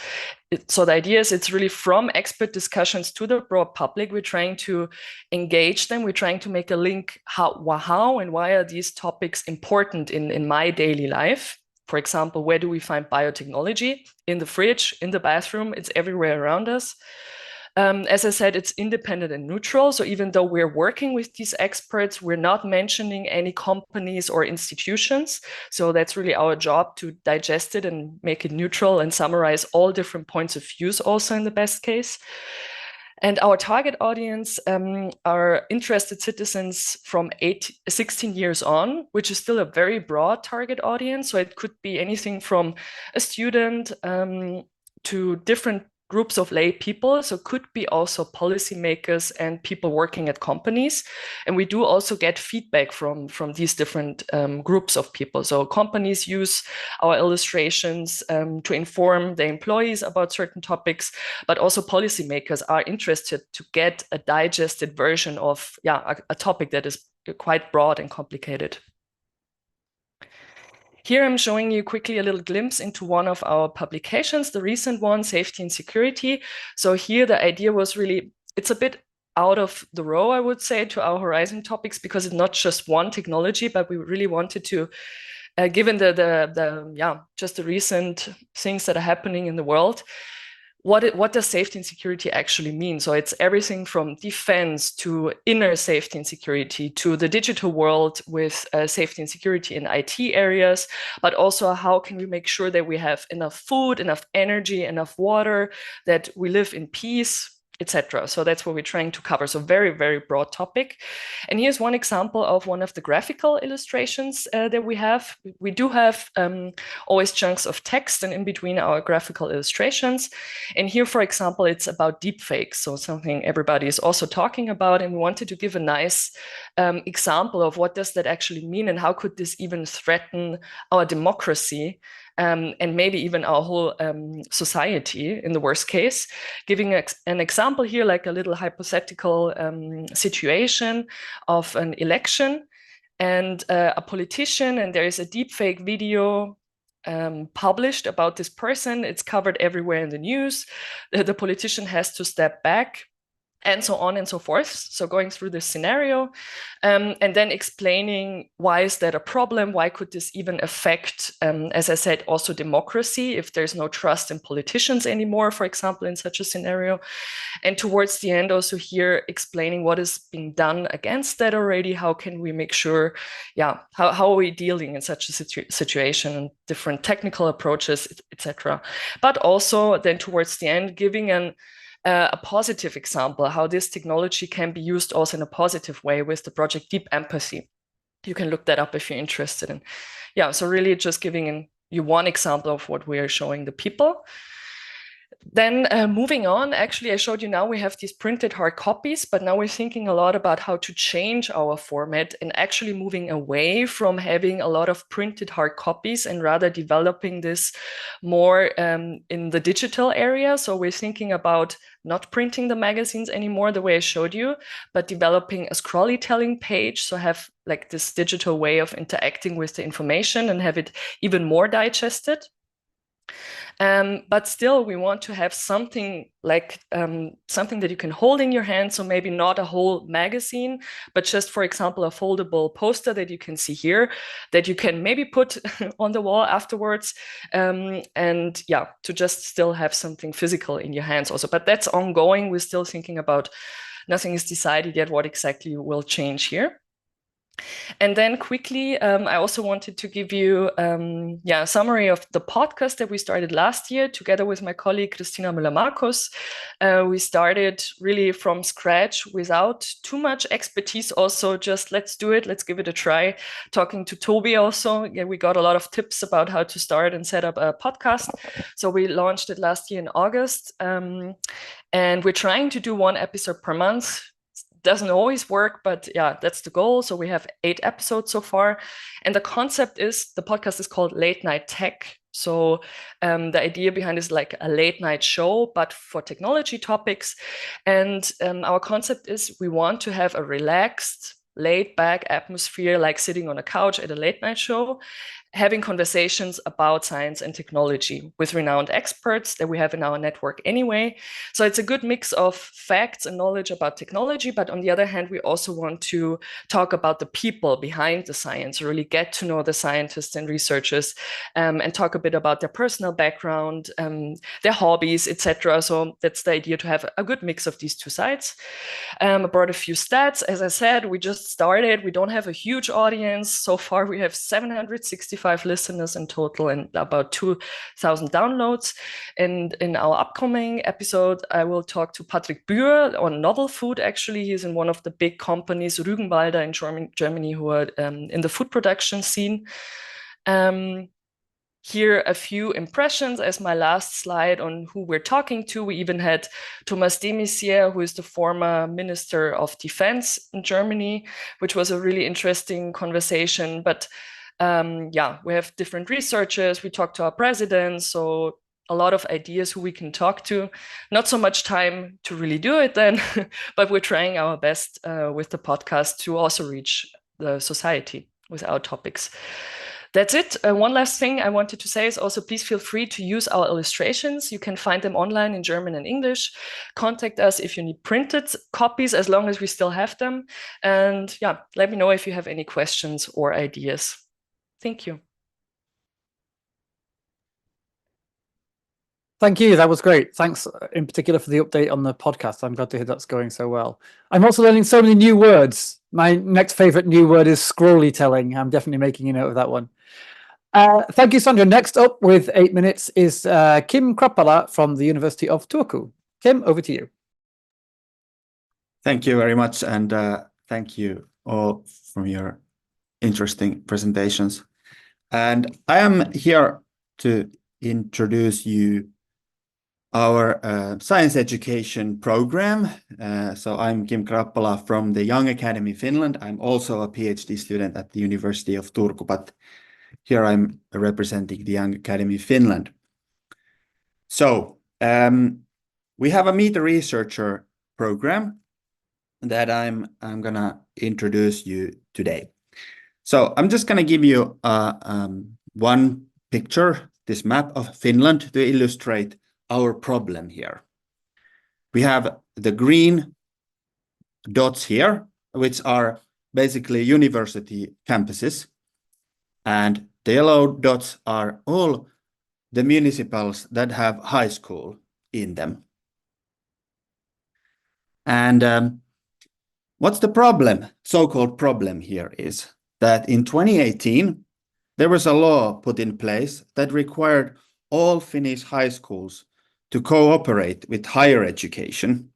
So the idea is it's really from expert discussions to the broad public. We're trying to engage them. We're trying to make a link how and why are these topics important in my daily life. For example, where do we find biotechnology? In the fridge, in the bathroom, it's everywhere around us. As I said, it's independent and neutral. So even though we're working with these experts, we're not mentioning any companies or institutions. So that's really our job, to digest it and make it neutral and summarize all different points of views also in the best case. And our target audience are interested citizens from 16 years on, which is still a very broad target audience. So it could be anything from a student to different groups of lay people. So could be also policymakers and people working at companies. And we do also get feedback from these different groups of people. So companies use our illustrations to inform their employees about certain topics, but also policymakers are interested to get a digested version of a topic that is quite broad and complicated. Here I'm showing you quickly a little glimpse into one of our publications, the recent one, Safety and Security. So here the idea was really, it's a bit out of the row, I would say, to our Horizon topics, because it's not just one technology, but we really wanted to, given just the recent things that are happening in the world, what does safety and security actually mean? So it's everything from defense to inner safety and security to the digital world with safety and security in IT areas, but also how can we make sure that we have enough food, enough energy, enough water, that we live in peace, etc. So that's what we're trying to cover. So very, very broad topic. And here's one example of one of the graphical illustrations that we have. We do have always chunks of text and in between our graphical illustrations. And here, for example, it's about deepfakes. So something everybody is also talking about. And we wanted to give a nice example of what does that actually mean and how could this even threaten our democracy and maybe even our whole society in the worst case. Giving an example here, like a little hypothetical situation of an election and a politician, and there is a deepfake video published about this person. It's covered everywhere in the news. The politician has to step back, and so on and so forth. So going through this scenario and then explaining why is that a problem? Why could this even affect, as I said, also democracy if there's no trust in politicians anymore, for example, in such a scenario. And towards the end also here explaining what is being done against that already. How can we make sure, how are we dealing in such a situation and different technical approaches, etc. But also then towards the end giving a positive example, how this technology can be used also in a positive way with the project Deep Empathy. You can look that up if you're interested in. So really just giving you one example of what we are showing the people. Then moving on, actually, I showed you now we have these printed hard copies, but now we're thinking a lot about how to change our format and actually moving away from having a lot of printed hard copies and rather developing this more in the digital area. So we're thinking about not printing the magazines anymore the way I showed you, but developing a scrollytelling page. So have like this digital way of interacting with the information and have it even more digested. But still, we want to have something like something that you can hold in your hand. So maybe not a whole magazine, but just, for example, a foldable poster that you can see here that you can maybe put on the wall afterwards. And to just still have something physical in your hands also. But that's ongoing. We're still thinking about, nothing is decided yet what exactly will change here. And then quickly, I also wanted to give you a summary of the podcast that we started last year together with my colleague, Christina Müller-Markus. We started really from scratch without too much expertise also, just let's do it, let's give it a try. Talking to Toby also, we got a lot of tips about how to start and set up a podcast. So we launched it last year in August. And we're trying to do one episode per month. Doesn't always work, but that's the goal. So we have 8 episodes so far. And the concept is, the podcast is called Late Night Tech. So the idea behind is like a late night show, but for technology topics. And our concept is we want to have a relaxed, laid back atmosphere, like sitting on a couch at a late night show. having conversations about science and technology with renowned experts that we have in our network anyway. So it's a good mix of facts and knowledge about technology, but on the other hand, we also want to talk about the people behind the science, really get to know the scientists and researchers, and talk a bit about their personal background, their hobbies, etc. So that's the idea, to have a good mix of these two sides. I brought a few stats. As I said, we just started. We don't have a huge audience. So far, we have 765 listeners in total and about 2,000 downloads. And in our upcoming episode, I will talk to Patrick Bühr on novel food. Actually, he's in one of the big companies, Rügenwalder in Germany, who are in the food production scene. Here a few impressions as my last slide on who we're talking to. We even had Thomas de Maizière, who is the former Minister of Defense in Germany, which was a really interesting conversation. But yeah, we have different researchers. We talked to our president, so a lot of ideas who we can talk to. Not so much time to really do it then, but we're trying our best with the podcast to also reach the society with our topics. That's it. One last thing I wanted to say is also, please feel free to use our illustrations. You can find them online in German and English. Contact us if you need printed copies, as long as we still have them. And yeah, let me know if you have any questions or ideas. Thank you. Thank you. That was great. Thanks in particular for the update on the podcast. I'm glad to hear that's going so well. I'm also learning so many new words. My next favorite new word is scrolly telling. I'm definitely making a note of that one. Thank you, Sandra. Next up with 8 minutes is Kim Krappala from the University of Turku. Kim, over to you. Thank you very much, and thank you all for your interesting presentations. And I am here to introduce you our science education program. So I'm Kim Krappala from the Young Academy Finland. I'm also a PhD student at the University of Turku, but here I'm representing the Young Academy Finland. So we have a Meet a Researcher program that I'm gonna introduce you today. So I'm just gonna give you one picture, this map of Finland, to illustrate our problem here. We have the green dots here, which are basically university campuses, and the yellow dots are all the municipals that have high school in them. And what's the problem? So-called problem here is that in 2018, there was a law put in place that required all Finnish high schools to cooperate with higher education.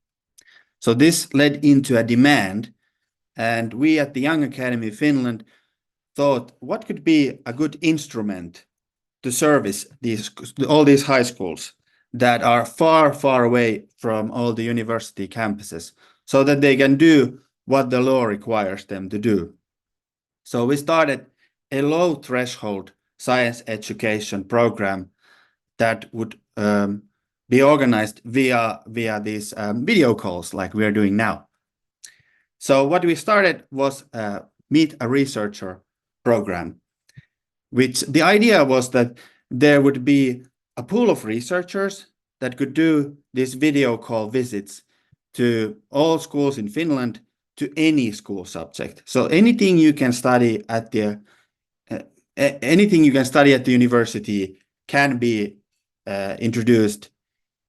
So this led into a demand, and we at the Young Academy Finland thought, what could be a good instrument to service all these high schools that are far, far away from all the university campuses, so that they can do what the law requires them to do. So we started a low threshold science education program that would be organized via these video calls like we are doing now. So what we started was Meet a Researcher program, which the idea was that there would be a pool of researchers that could do these video call visits to all schools in Finland, to any school subject. So anything you can study at the university can be introduced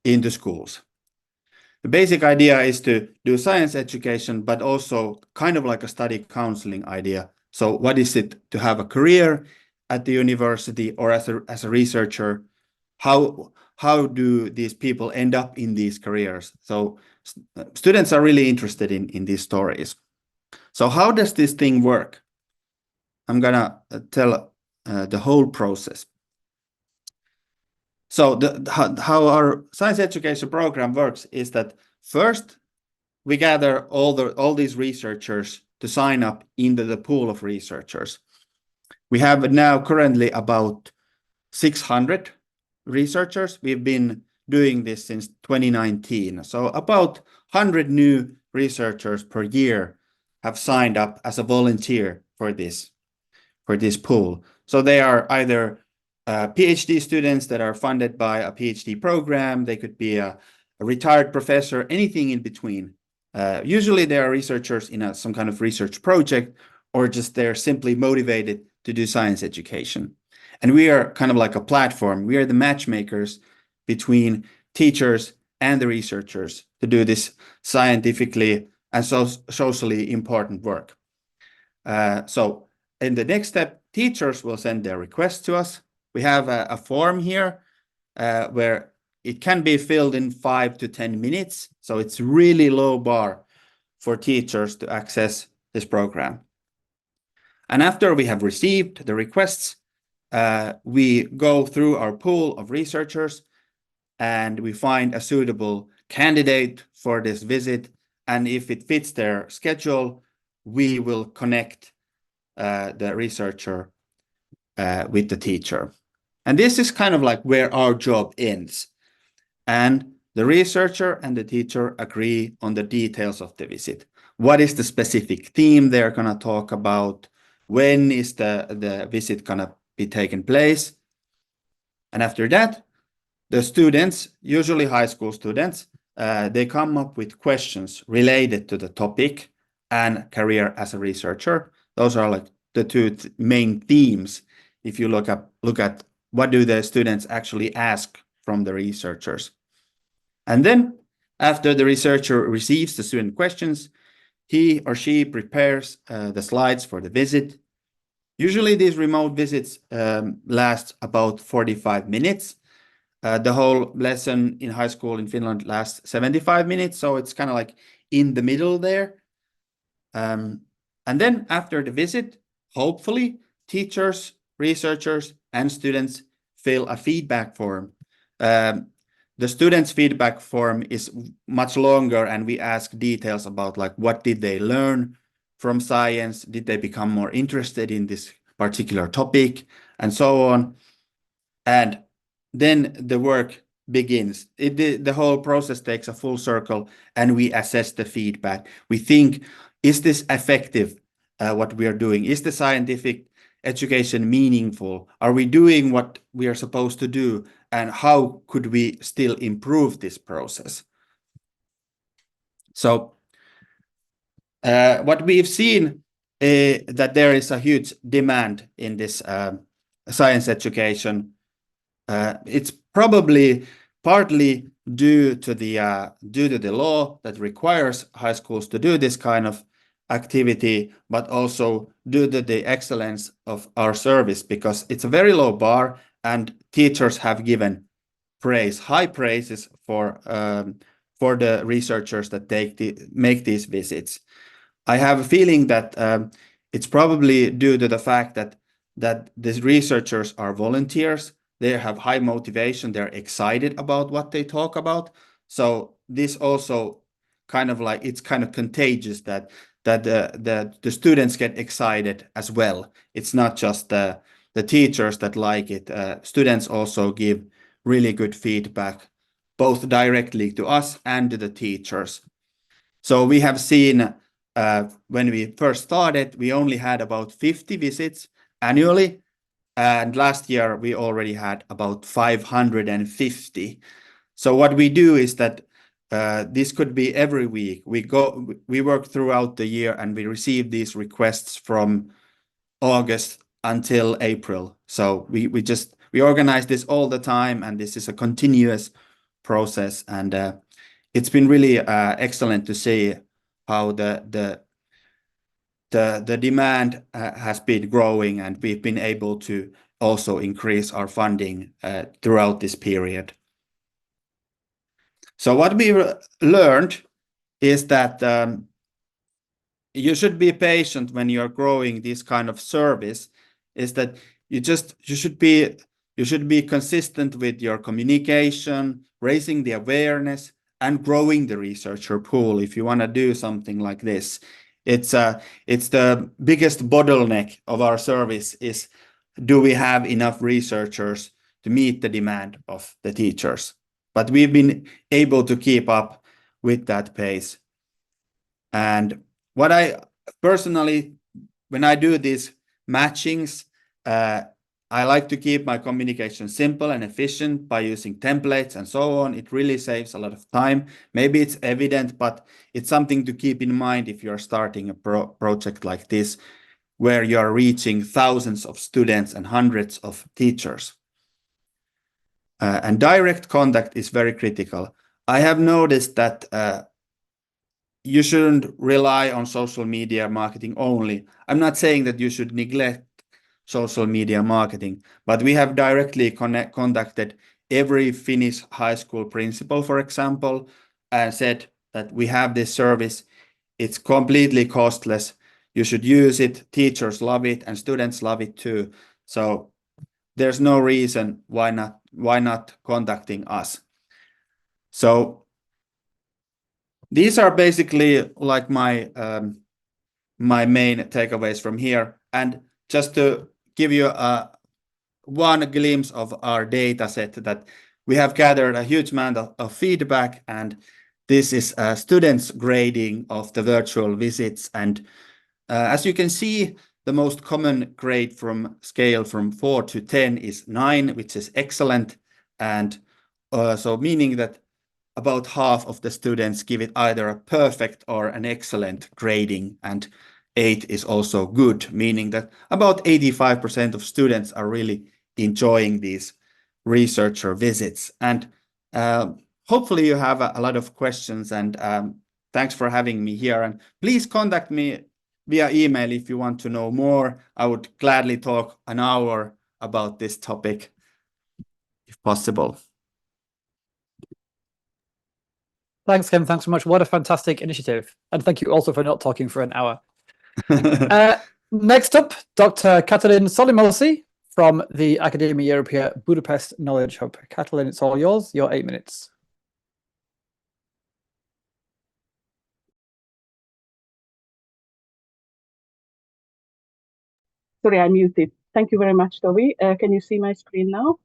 into schools. The basic idea is to do science education, but also kind of like a study counseling idea. So what is it to have a career at the university or as a researcher? How do these people end up in these careers? So students are really interested in these stories. So how does this thing work? I'm gonna tell the whole process. So how our science education program works is that first we gather all these researchers to sign up into the pool of researchers. We have now currently about 600 researchers. We've been doing this since 2019. So about 100 new researchers per year have signed up as a volunteer for this pool. So they are either PhD students that are funded by a PhD program. They could be a retired professor, anything in between. Usually they are researchers in some kind of research project, or just they're simply motivated to do science education. And we are kind of like a platform. We are the matchmakers between teachers and the researchers to do this scientifically and socially important work. So in the next step, teachers will send their requests to us. We have a form here where it can be filled in 5 to 10 minutes. So it's really low bar for teachers to access this program. And after we have received the requests, we go through our pool of researchers and we find a suitable candidate for this visit. And if it fits their schedule, we will connect the researcher with the teacher. And this is kind of like where our job ends. And the researcher and the teacher agree on the details of the visit. What is the specific theme they're going to talk about? When is the visit going to be taken place? And after that, the students, usually high school students, they come up with questions related to the topic and career as a researcher. Those are like the two main themes. If you look at what do the students actually ask from the researchers. And then after the researcher receives the student questions, he or she prepares the slides for the visit. Usually these remote visits last about 45 minutes. The whole lesson in high school in Finland lasts 75 minutes, so it's kind of like in the middle there. And then after the visit, hopefully teachers, researchers, and students fill a feedback form. The students' feedback form is much longer, and we ask details about like what did they learn from science, did they become more interested in this particular topic, and so on. And then the work begins. The whole process takes a full circle, and we assess the feedback. We think, is this effective, what we are doing? Is the scientific education meaningful? Are we doing what we are supposed to do? And how could we still improve this process? So what we've seen that there is a huge demand in this science education. It's probably partly due to the law that requires high schools to do this kind of activity, but also due to the excellence of our service, because it's a very low bar, and teachers have given high praises for the researchers that make these visits. I have a feeling that it's probably due to the fact that these researchers are volunteers. They have high motivation. They're excited about what they talk about. So this also kind of like, it's kind of contagious that the students get excited as well. It's not just the teachers that like it. Students also give really good feedback, both directly to us and to the teachers. So we have seen when we first started, we only had about 50 visits annually. And last year, we already had about 550. So what we do is that this could be every week. We work throughout the year, and we receive these requests from August until April. So we organize this all the time, and this is a continuous process. And it's been really excellent to see how the demand has been growing, and we've been able to also increase our funding throughout this period. So what we learned is that you should be patient when you're growing this kind of service. Is that you should be consistent with your communication, raising the awareness, and growing the researcher pool if you want to do something like this. It's the biggest bottleneck of our service is, do we have enough researchers to meet the demand of the teachers? But we've been able to keep up with that pace. And what I personally, when I do these matchings, I like to keep my communication simple and efficient by using templates and so on. It really saves a lot of time. Maybe it's evident, but it's something to keep in mind if you're starting a project like this, where you are reaching thousands of students and hundreds of teachers. And direct contact is very critical. I have noticed that you shouldn't rely on social media marketing only. I'm not saying that you should neglect social media marketing, but we have directly contacted every Finnish high school principal, for example, and said that we have this service. It's completely costless. You should use it. Teachers love it and students love it too. So there's no reason why not contacting us. So these are basically like my my main takeaways from here. And just to give you one glimpse of our data set, that we have gathered a huge amount of feedback, and this is students' grading of the virtual visits. And as you can see, the most common grade from scale from 4 to 10 is 9, which is excellent. And so meaning that about half of the students give it either a perfect or an excellent grading, and 8 is also good, meaning that about 85% of students are really enjoying these researcher visits. And hopefully you have a lot of questions, and thanks for having me here. And please contact me via email if you want to know more. I would gladly talk an hour about this topic if possible. Thanks, Kim. Thanks so much. What a fantastic initiative. And thank you also for not talking for an hour. Next up, Dr. Katalin Solymosi from the Academia Europaea Budapest Knowledge Hub. Katalin, it's all yours. Your 8 minutes. Sorry, I'm muted. Thank you very much, Toby. Can you see my screen now?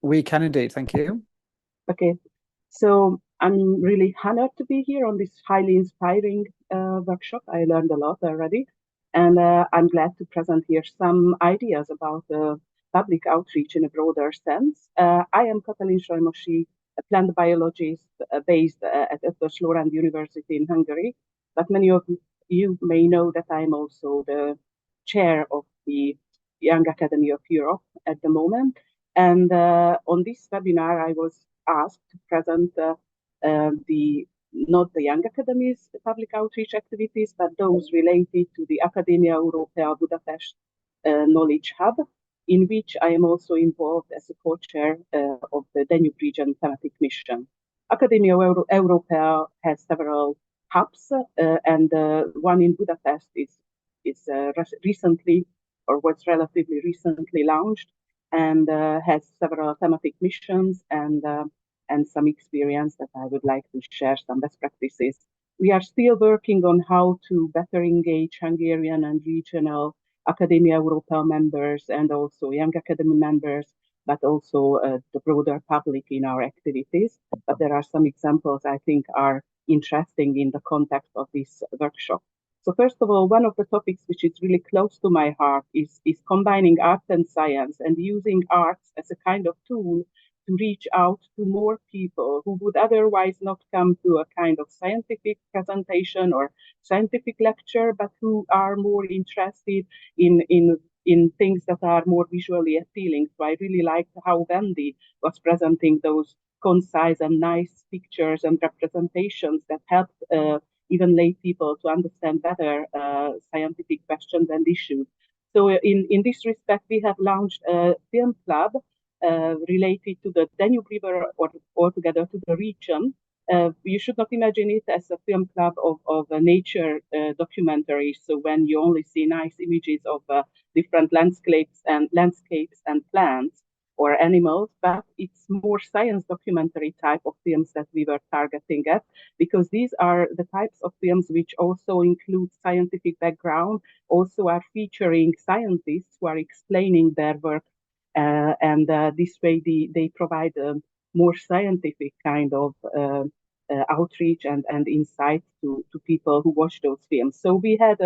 We can indeed. Thank you. Okay. So I'm really honored to be here on this highly inspiring workshop. I learned a lot already. And I'm glad to present here some ideas about public outreach in a broader sense. I am Katalin Solymosi, a plant biologist based at Eötvös Loránd University in Hungary. But many of you may know that I'm also the chair of the Young Academy of Europe at the moment. And on this webinar, I was asked to present not the Young Academies public outreach activities, but those related to the Academia Europaea Budapest Knowledge Hub, in which I am also involved as a co-chair of the Danube region thematic mission. Academia Europaea has several hubs, and one in Budapest is recently, or was relatively recently launched, and has several thematic missions and some experience that I would like to share, some best practices. We are still working on how to better engage Hungarian and regional Academia Europaea members and also Young Academy members, but also the broader public in our activities. But there are some examples I think are interesting in the context of this workshop. So first of all, one of the topics which is really close to my heart is combining art and science and using arts as a kind of tool to reach out to more people who would otherwise not come to a kind of scientific presentation or scientific lecture, but who are more interested in things that are more visually appealing. So I really liked how Wendy was presenting those concise and nice pictures and representations that helped even lay people to understand better scientific questions and issues. So in this respect, we have launched a film club related to the Danube River or altogether to the region. You should not imagine it as a film club of a nature documentary. So when you only see nice images of different landscapes and plants or animals, but it's more science documentary type of films that we were targeting at, because these are the types of films which also include scientific background, also are featuring scientists who are explaining their work. And this way they provide a more scientific kind of outreach and insight to people who watch those films. So we had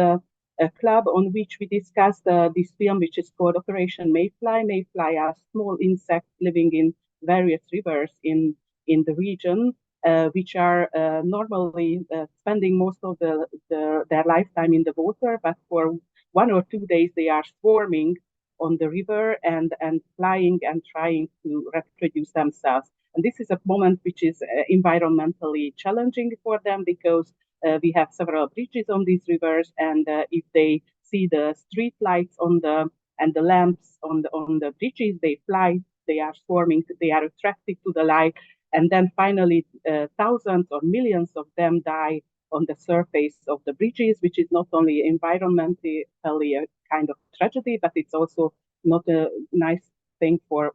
club on which we discussed this film, which is called Operation Mayfly. Mayfly are small insects living in various rivers in the region, which are normally spending most of their lifetime in the water, but for 1 or 2 days they are swarming on the river and flying and trying to reproduce themselves. And this is a moment which is environmentally challenging for them, because we have several bridges on these rivers, and if they see the street lights and the lamps on the bridges, they fly, they are swarming, they are attracted to the light, and then finally thousands or millions of them die on the surface of the bridges, which is not only environmentally a kind of tragedy, but it's also not a nice thing for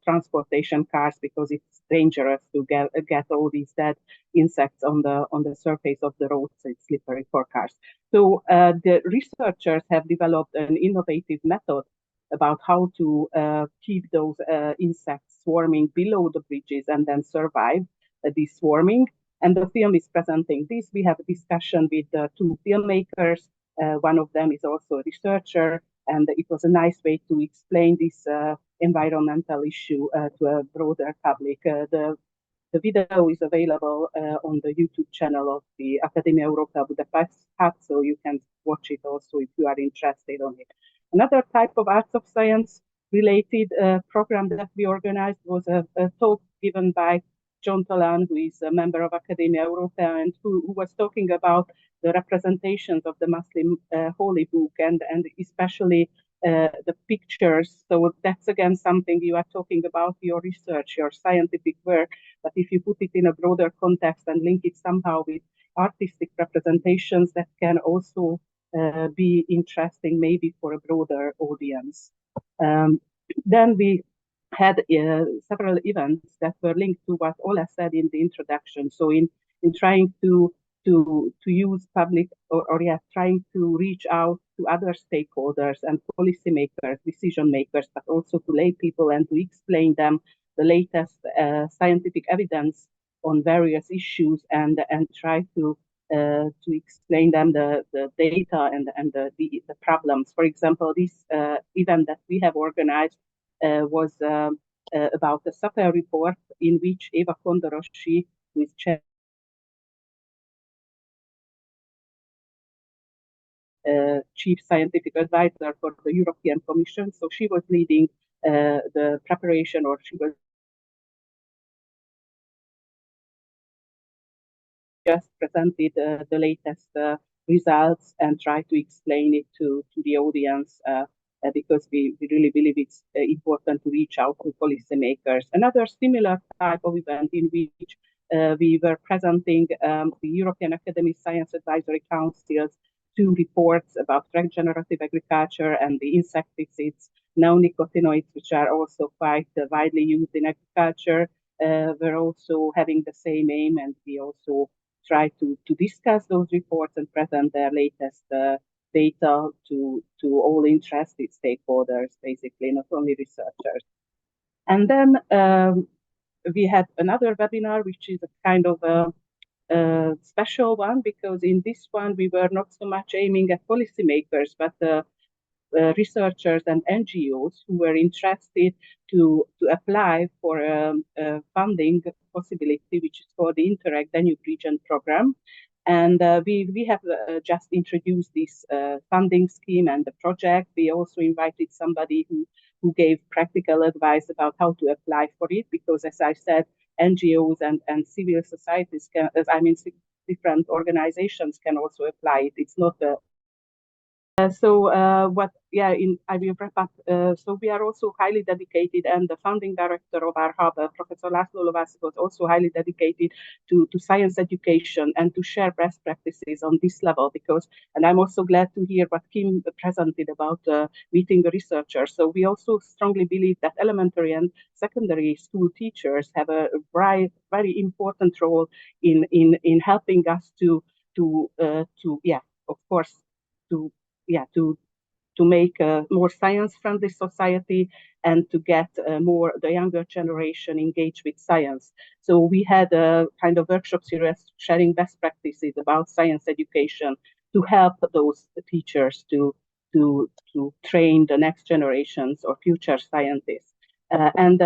transportation cars, because it's dangerous to get all these dead insects on the surface of the roads. It's slippery for cars. So the researchers have developed an innovative method about how to keep those insects swarming below the bridges and then survive this swarming. And the film is presenting this. We have a discussion with 2 filmmakers. One of them is also a researcher, and it was a nice way to explain this environmental issue to a broader public. The video is available on the YouTube channel of the Academia Europaea Budapest Hub, so you can watch it also if you are interested on it. Another type of arts of science related program that we organized was a talk given by John Tolan, who is a member of Academia Europaea, and who was talking about the representations of the Muslim holy book, and especially the pictures. So that's again something you are talking about your research, your scientific work, but if you put it in a broader context and link it somehow with artistic representations, that can also be interesting maybe for a broader audience. Then we had several events that were linked to what Ola said in the introduction. So in trying to use public trying to reach out to other stakeholders and policymakers, decision makers, but also to lay people, and to explain them the latest scientific evidence on various issues, and try to explain them the data and the problems. For example, this event that we have organized was about the SAPEA report, in which Eva Kondorossy, who is chair chief scientific advisor for the European Commission. So she was leading the preparation, or she was just presented the latest results and tried to explain it to the audience, because we really believe it's important to reach out to policymakers. Another similar type of event in which we were presenting the European Academies Science Advisory Council's 2 reports about regenerative agriculture and the insecticides, neonicotinoids, which are also quite widely used in agriculture, were also having the same aim, and we also try to discuss those reports and present their latest data to all interested stakeholders, basically, not only researchers. And then we had another webinar, which is a kind of a special one, because in this one we were not so much aiming at policymakers, but researchers and NGOs who were interested to apply for a funding possibility, which is called the Interact Danube Region Program. And we have just introduced this funding scheme and the project. We also invited somebody who gave practical advice about how to apply for it, because, as I said, NGOs and civil societies can, different organizations can also apply it. It's not a I will wrap up. So we are also highly dedicated, and the founding director of our hub, Professor László Lovász, was also highly dedicated to science education and to share best practices on this level, and I'm also glad to hear what Kim presented about meeting the researchers. So we also strongly believe that elementary and secondary school teachers have a very important role in helping us to make a more science-friendly society, and to get the younger generation engaged with science. So we had a kind of workshop series sharing best practices about science education. to help those teachers to train the next generations or future scientists. And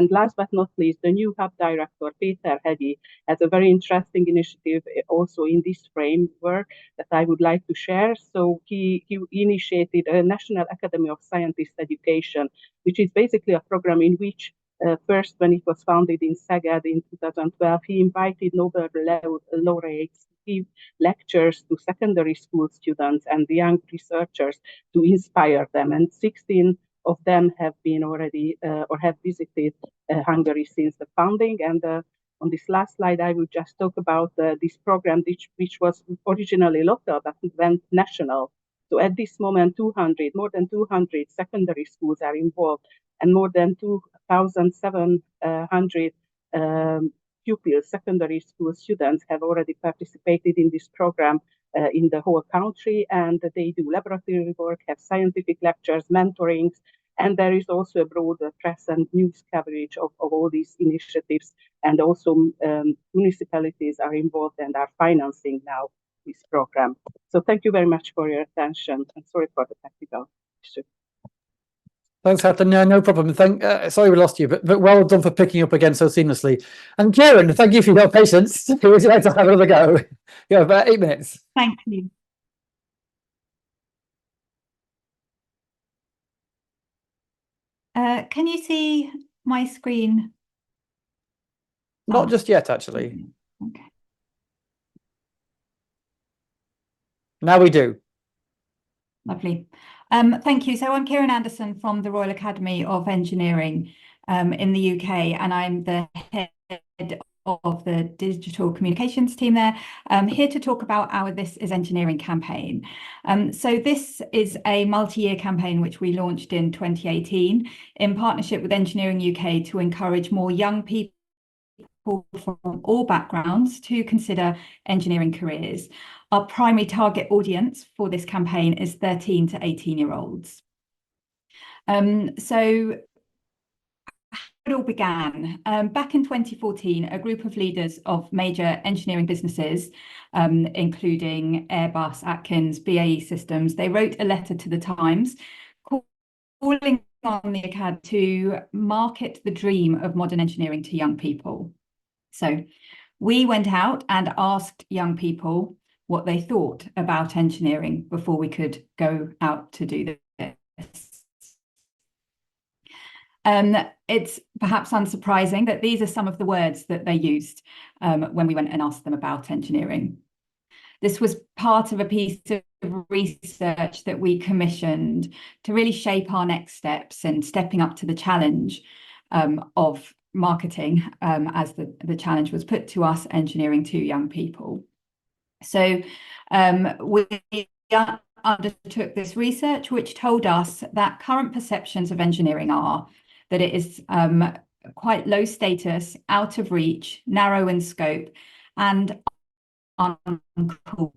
last but not least, the new hub director, Peter Hegyi, has a very interesting initiative also in this framework that I would like to share. So he initiated a National Academy of Scientist Education, which is basically a program in which first, when it was founded in Szeged in 2012, he invited Nobel laureates to give lectures to secondary school students and the young researchers to inspire them. And 16 of them have been already or have visited Hungary since the founding. And on this last slide, I will just talk about this program, which was originally local, but it went national. So at this moment, more than 200 secondary schools are involved, and more than 2,700 pupils, secondary school students, have already participated in this program in the whole country, and they do laboratory work, have scientific lectures, mentorings, and there is also a broad press and news coverage of all these initiatives, and also municipalities are involved and are financing now this program. So thank you very much for your attention, and sorry for the technical issue. Thanks, Katalin. No problem. Sorry we lost you, but well done for picking up again so seamlessly. And Kiran, thank you for your patience. Would you like to have another go? You have about 8 minutes. Thank you. Can you see my screen? Not just yet, actually. Okay. Now we do. Lovely. Thank you. So I'm Kiran Anderson from the Royal Academy of Engineering in the UK, and I'm the head of the digital communications team there. Here to talk about our This Is Engineering campaign. So this is a multi-year campaign which we launched in 2018 in partnership with Engineering UK to encourage more young people from all backgrounds to consider engineering careers. Our primary target audience for this campaign is 13 to 18-year-olds. So it all began back in 2014. A group of leaders of major engineering businesses, including Airbus, Atkins, BAE Systems, they wrote a letter to the Times calling on the Academy to market the dream of modern engineering to young people. So we went out and asked young people what they thought about engineering before we could go out to do this. It's perhaps unsurprising that these are some of the words that they used when we went and asked them about engineering. This was part of a piece of research that we commissioned to really shape our next steps in stepping up to the challenge of marketing as the challenge was put to us, engineering to young people. So we undertook this research, which told us that current perceptions of engineering are that it is quite low status, out of reach, narrow in scope, and uncool.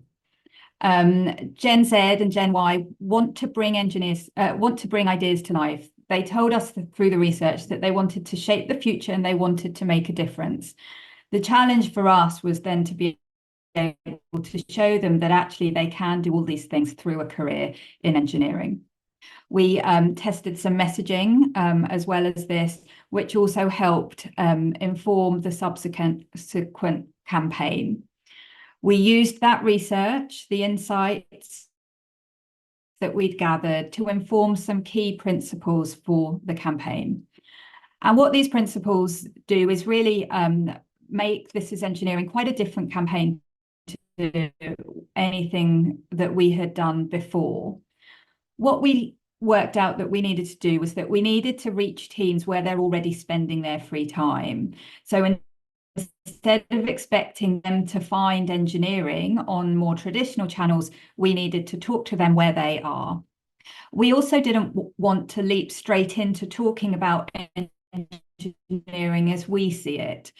Gen Z and Gen Y want to bring ideas to life. They told us through the research that they wanted to shape the future and they wanted to make a difference. The challenge for us was then to be able to show them that actually they can do all these things through a career in engineering. We tested some messaging as well as this, which also helped inform the subsequent campaign. We used that research, the insights that we'd gathered, to inform some key principles for the campaign. And what these principles do is really make This Is Engineering quite a different campaign to anything that we had done before. What we worked out that we needed to do was that we needed to reach teens where they're already spending their free time. So instead of expecting them to find engineering on more traditional channels, we needed to talk to them where they are. We also didn't want to leap straight into talking about engineering as we see it.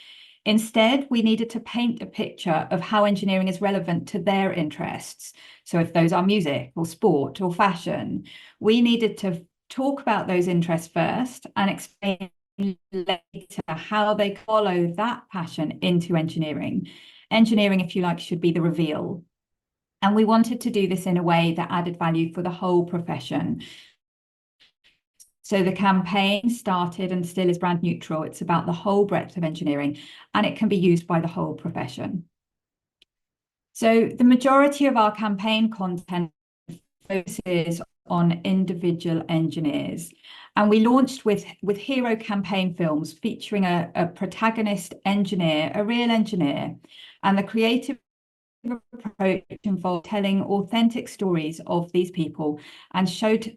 Instead, we needed to paint a picture of how engineering is relevant to their interests. So if those are music or sport or fashion, we needed to talk about those interests first and explain later how they follow that passion into engineering. Engineering, if you like, should be the reveal. And we wanted to do this in a way that added value for the whole profession. So the campaign started and still is brand neutral. It's about the whole breadth of engineering, and it can be used by the whole profession. So the majority of our campaign content focuses on individual engineers. And we launched with hero campaign films featuring a protagonist engineer, a real engineer, and the creative approach involved telling authentic stories of these people and showed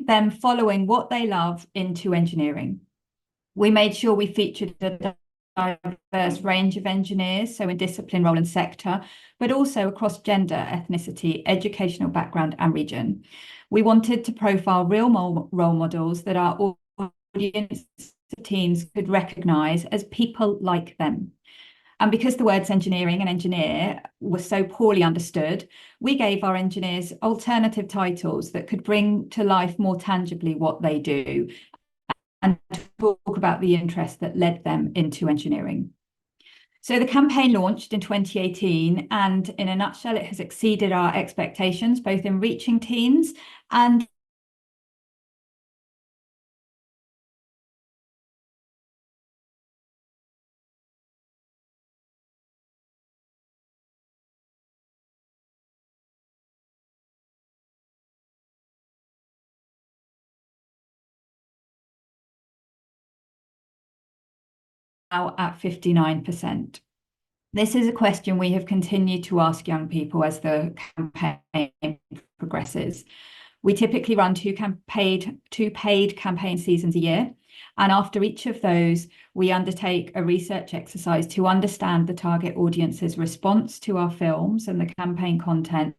them following what they love into engineering. We made sure we featured a diverse range of engineers, so in discipline, role and sector, but also across gender, ethnicity, educational background and region. We wanted to profile real role models that our audience teams could recognise as people like them. And because the words engineering and engineer were so poorly understood, we gave our engineers alternative titles that could bring to life more tangibly what they do and talk about the interest that led them into engineering. So the campaign launched in 2018, and in a nutshell, it has exceeded our expectations, both in reaching teens and now at 59%. This is a question we have continued to ask young people as the campaign progresses. We typically run two paid campaign seasons a year, and after each of those, we undertake a research exercise to understand the target audience's response to our films and the campaign content,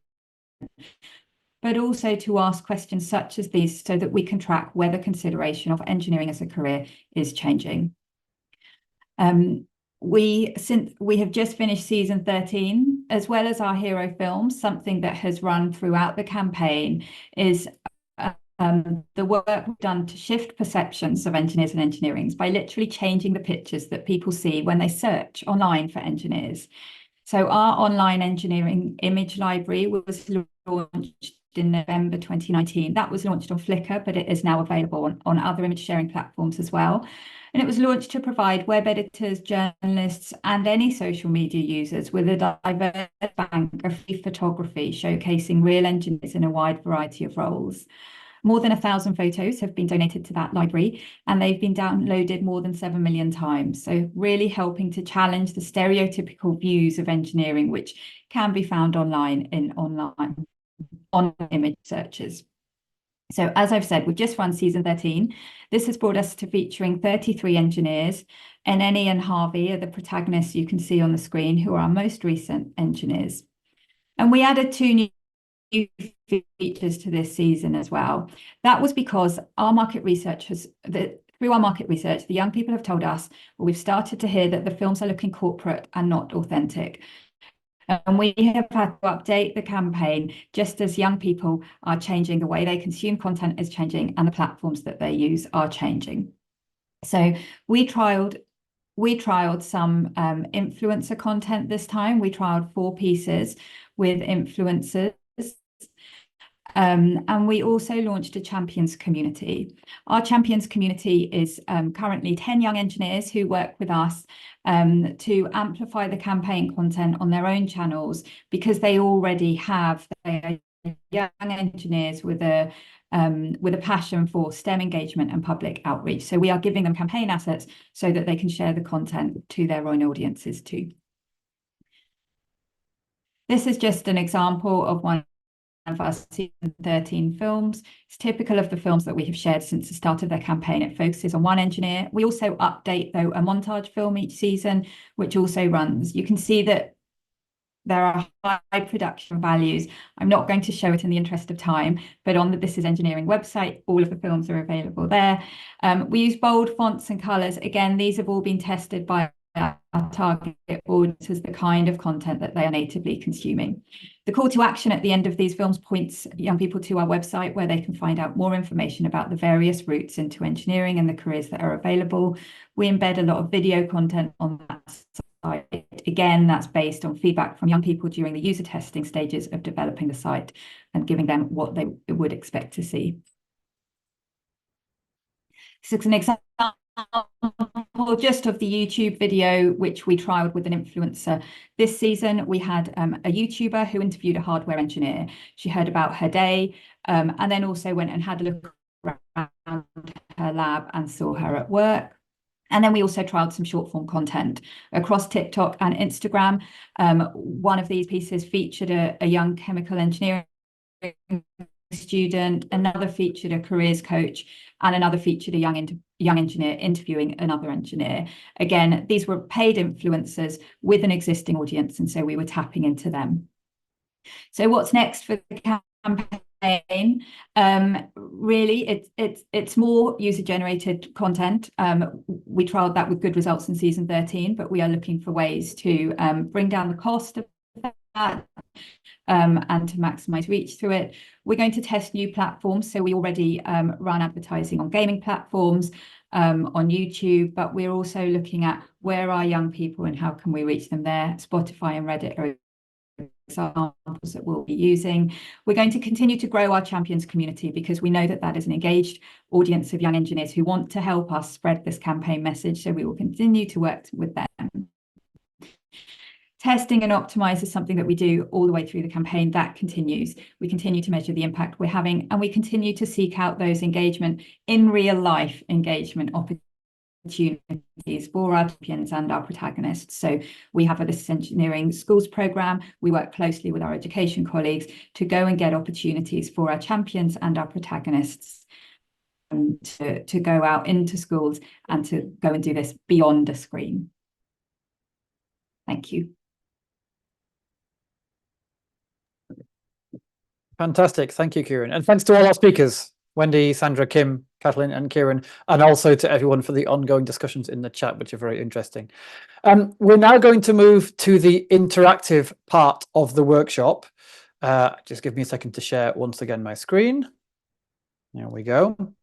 but also to ask questions such as these so that we can track whether consideration of engineering as a career is changing. Since we have just finished season 13, as well as our hero films, something that has run throughout the campaign is the work we've done to shift perceptions of engineers and engineering by literally changing the pictures that people see when they search online for engineers. So our online engineering image library was launched in November 2019. That was launched on Flickr, but it is now available on other image sharing platforms as well. And it was launched to provide web editors, journalists, and any social media users with a diverse bank of free photography showcasing real engineers in a wide variety of roles. More than 1,000 photos have been donated to that library, and they've been downloaded more than 7 million times. So really helping to challenge the stereotypical views of engineering, which can be found online on image searches. So as I've said, we've just run season 13. This has brought us to featuring 33 engineers, and Ennie and Harvey are the protagonists you can see on the screen, who are our most recent engineers. And we added 2 new features to this season as well. That was because our market research through our market research, the young people have told us, well, we've started to hear that the films are looking corporate and not authentic. And we have had to update the campaign just as young people are changing, the way they consume content is changing, and the platforms that they use are changing. So we trialed some influencer content this time. We trialed 4 pieces with influencers. And we also launched a champions community. Our champions community is currently 10 young engineers who work with us to amplify the campaign content on their own channels, because they already have young engineers with a passion for STEM engagement and public outreach. So we are giving them campaign assets so that they can share the content to their own audiences too. This is just an example of one of our season 13 films. It's typical of the films that we have shared since the start of their campaign. It focuses on one engineer. We also update, though, a montage film each season, which also runs. You can see that there are high production values. I'm not going to show it in the interest of time, but on the This Is Engineering website, all of the films are available there. We use bold fonts and colours. Again, these have all been tested by our target audience as the kind of content that they are natively consuming. The call to action at the end of these films points young people to our website, where they can find out more information about the various routes into engineering and the careers that are available. We embed a lot of video content on that site again, that's based on feedback from young people during the user testing stages of developing the site and giving them what they would expect to see. This is an example just of the YouTube video, which we trialed with an influencer this season. We had a YouTuber who interviewed a hardware engineer. She heard about her day and then also went and had a look around her lab and saw her at work. And then we also trialed some short form content across TikTok and Instagram. One of these pieces featured a young chemical engineering student, another featured a careers coach, and another featured a young engineer interviewing another engineer. Again, these were paid influencers with an existing audience, and so we were tapping into them. So what's next for the campaign? Really, it's more user-generated content. We trialed that with good results in season 13, but we are looking for ways to bring down the cost of that and to maximize reach through it. We're going to test new platforms. So we already run advertising on gaming platforms, on YouTube, but we're also looking at where are young people and how can we reach them there. Spotify and Reddit are examples that we'll be using. We're going to continue to grow our champions community because we know that that is an engaged audience of young engineers who want to help us spread this campaign message. So we will continue to work with them. Testing and optimize is something that we do all the way through the campaign. That continues. We continue to measure the impact we're having, and we continue to seek out those engagement in real life engagement opportunities for our champions and our protagonists. So we have a This Engineering Schools programme. We work closely with our education colleagues to go and get opportunities for our champions and our protagonists to go out into schools and to go and do this beyond a screen. Thank you. Fantastic. Thank you, Kiran. And thanks to all our speakers, Wendy, Sandra, Kim, Katalin, and Kiran, and also to everyone for the ongoing discussions in the chat, which are very interesting. We're now going to move to the interactive part of the workshop. Just give me a second to share once again my screen. There we go.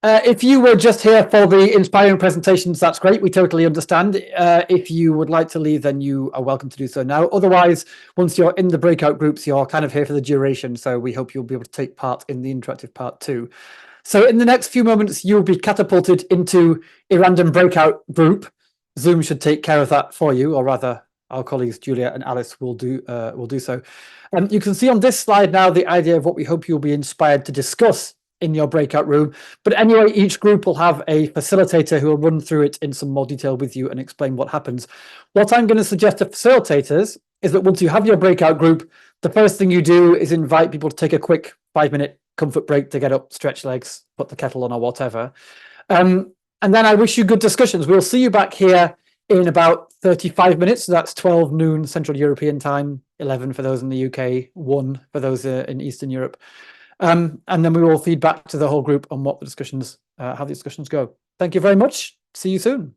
If you were just here for the inspiring presentations, that's great. We totally understand. If you would like to leave, then you are welcome to do so now. Otherwise, once you're in the breakout groups, you're kind of here for the duration. So we hope you'll be able to take part in the interactive part too. So in the next few moments, you'll be catapulted into a random breakout group. Zoom should take care of that for you, or rather, our colleagues Julia and Alice will do so. You can see on this slide now the idea of what we hope you'll be inspired to discuss in your breakout room. But anyway, each group will have a facilitator who will run through it in some more detail with you and explain what happens. What I'm going to suggest to facilitators is that once you have your breakout group, the first thing you do is invite people to take a quick 5-minute comfort break to get up, stretch legs, put the kettle on or whatever. And then I wish you good discussions. We'll see you back here in about 35 minutes. So that's 12 noon Central European time, 11 for those in the UK, 1 for those in Eastern Europe. And then we will feed back to the whole group on what the discussions, how the discussions go. Thank you very much. See you soon.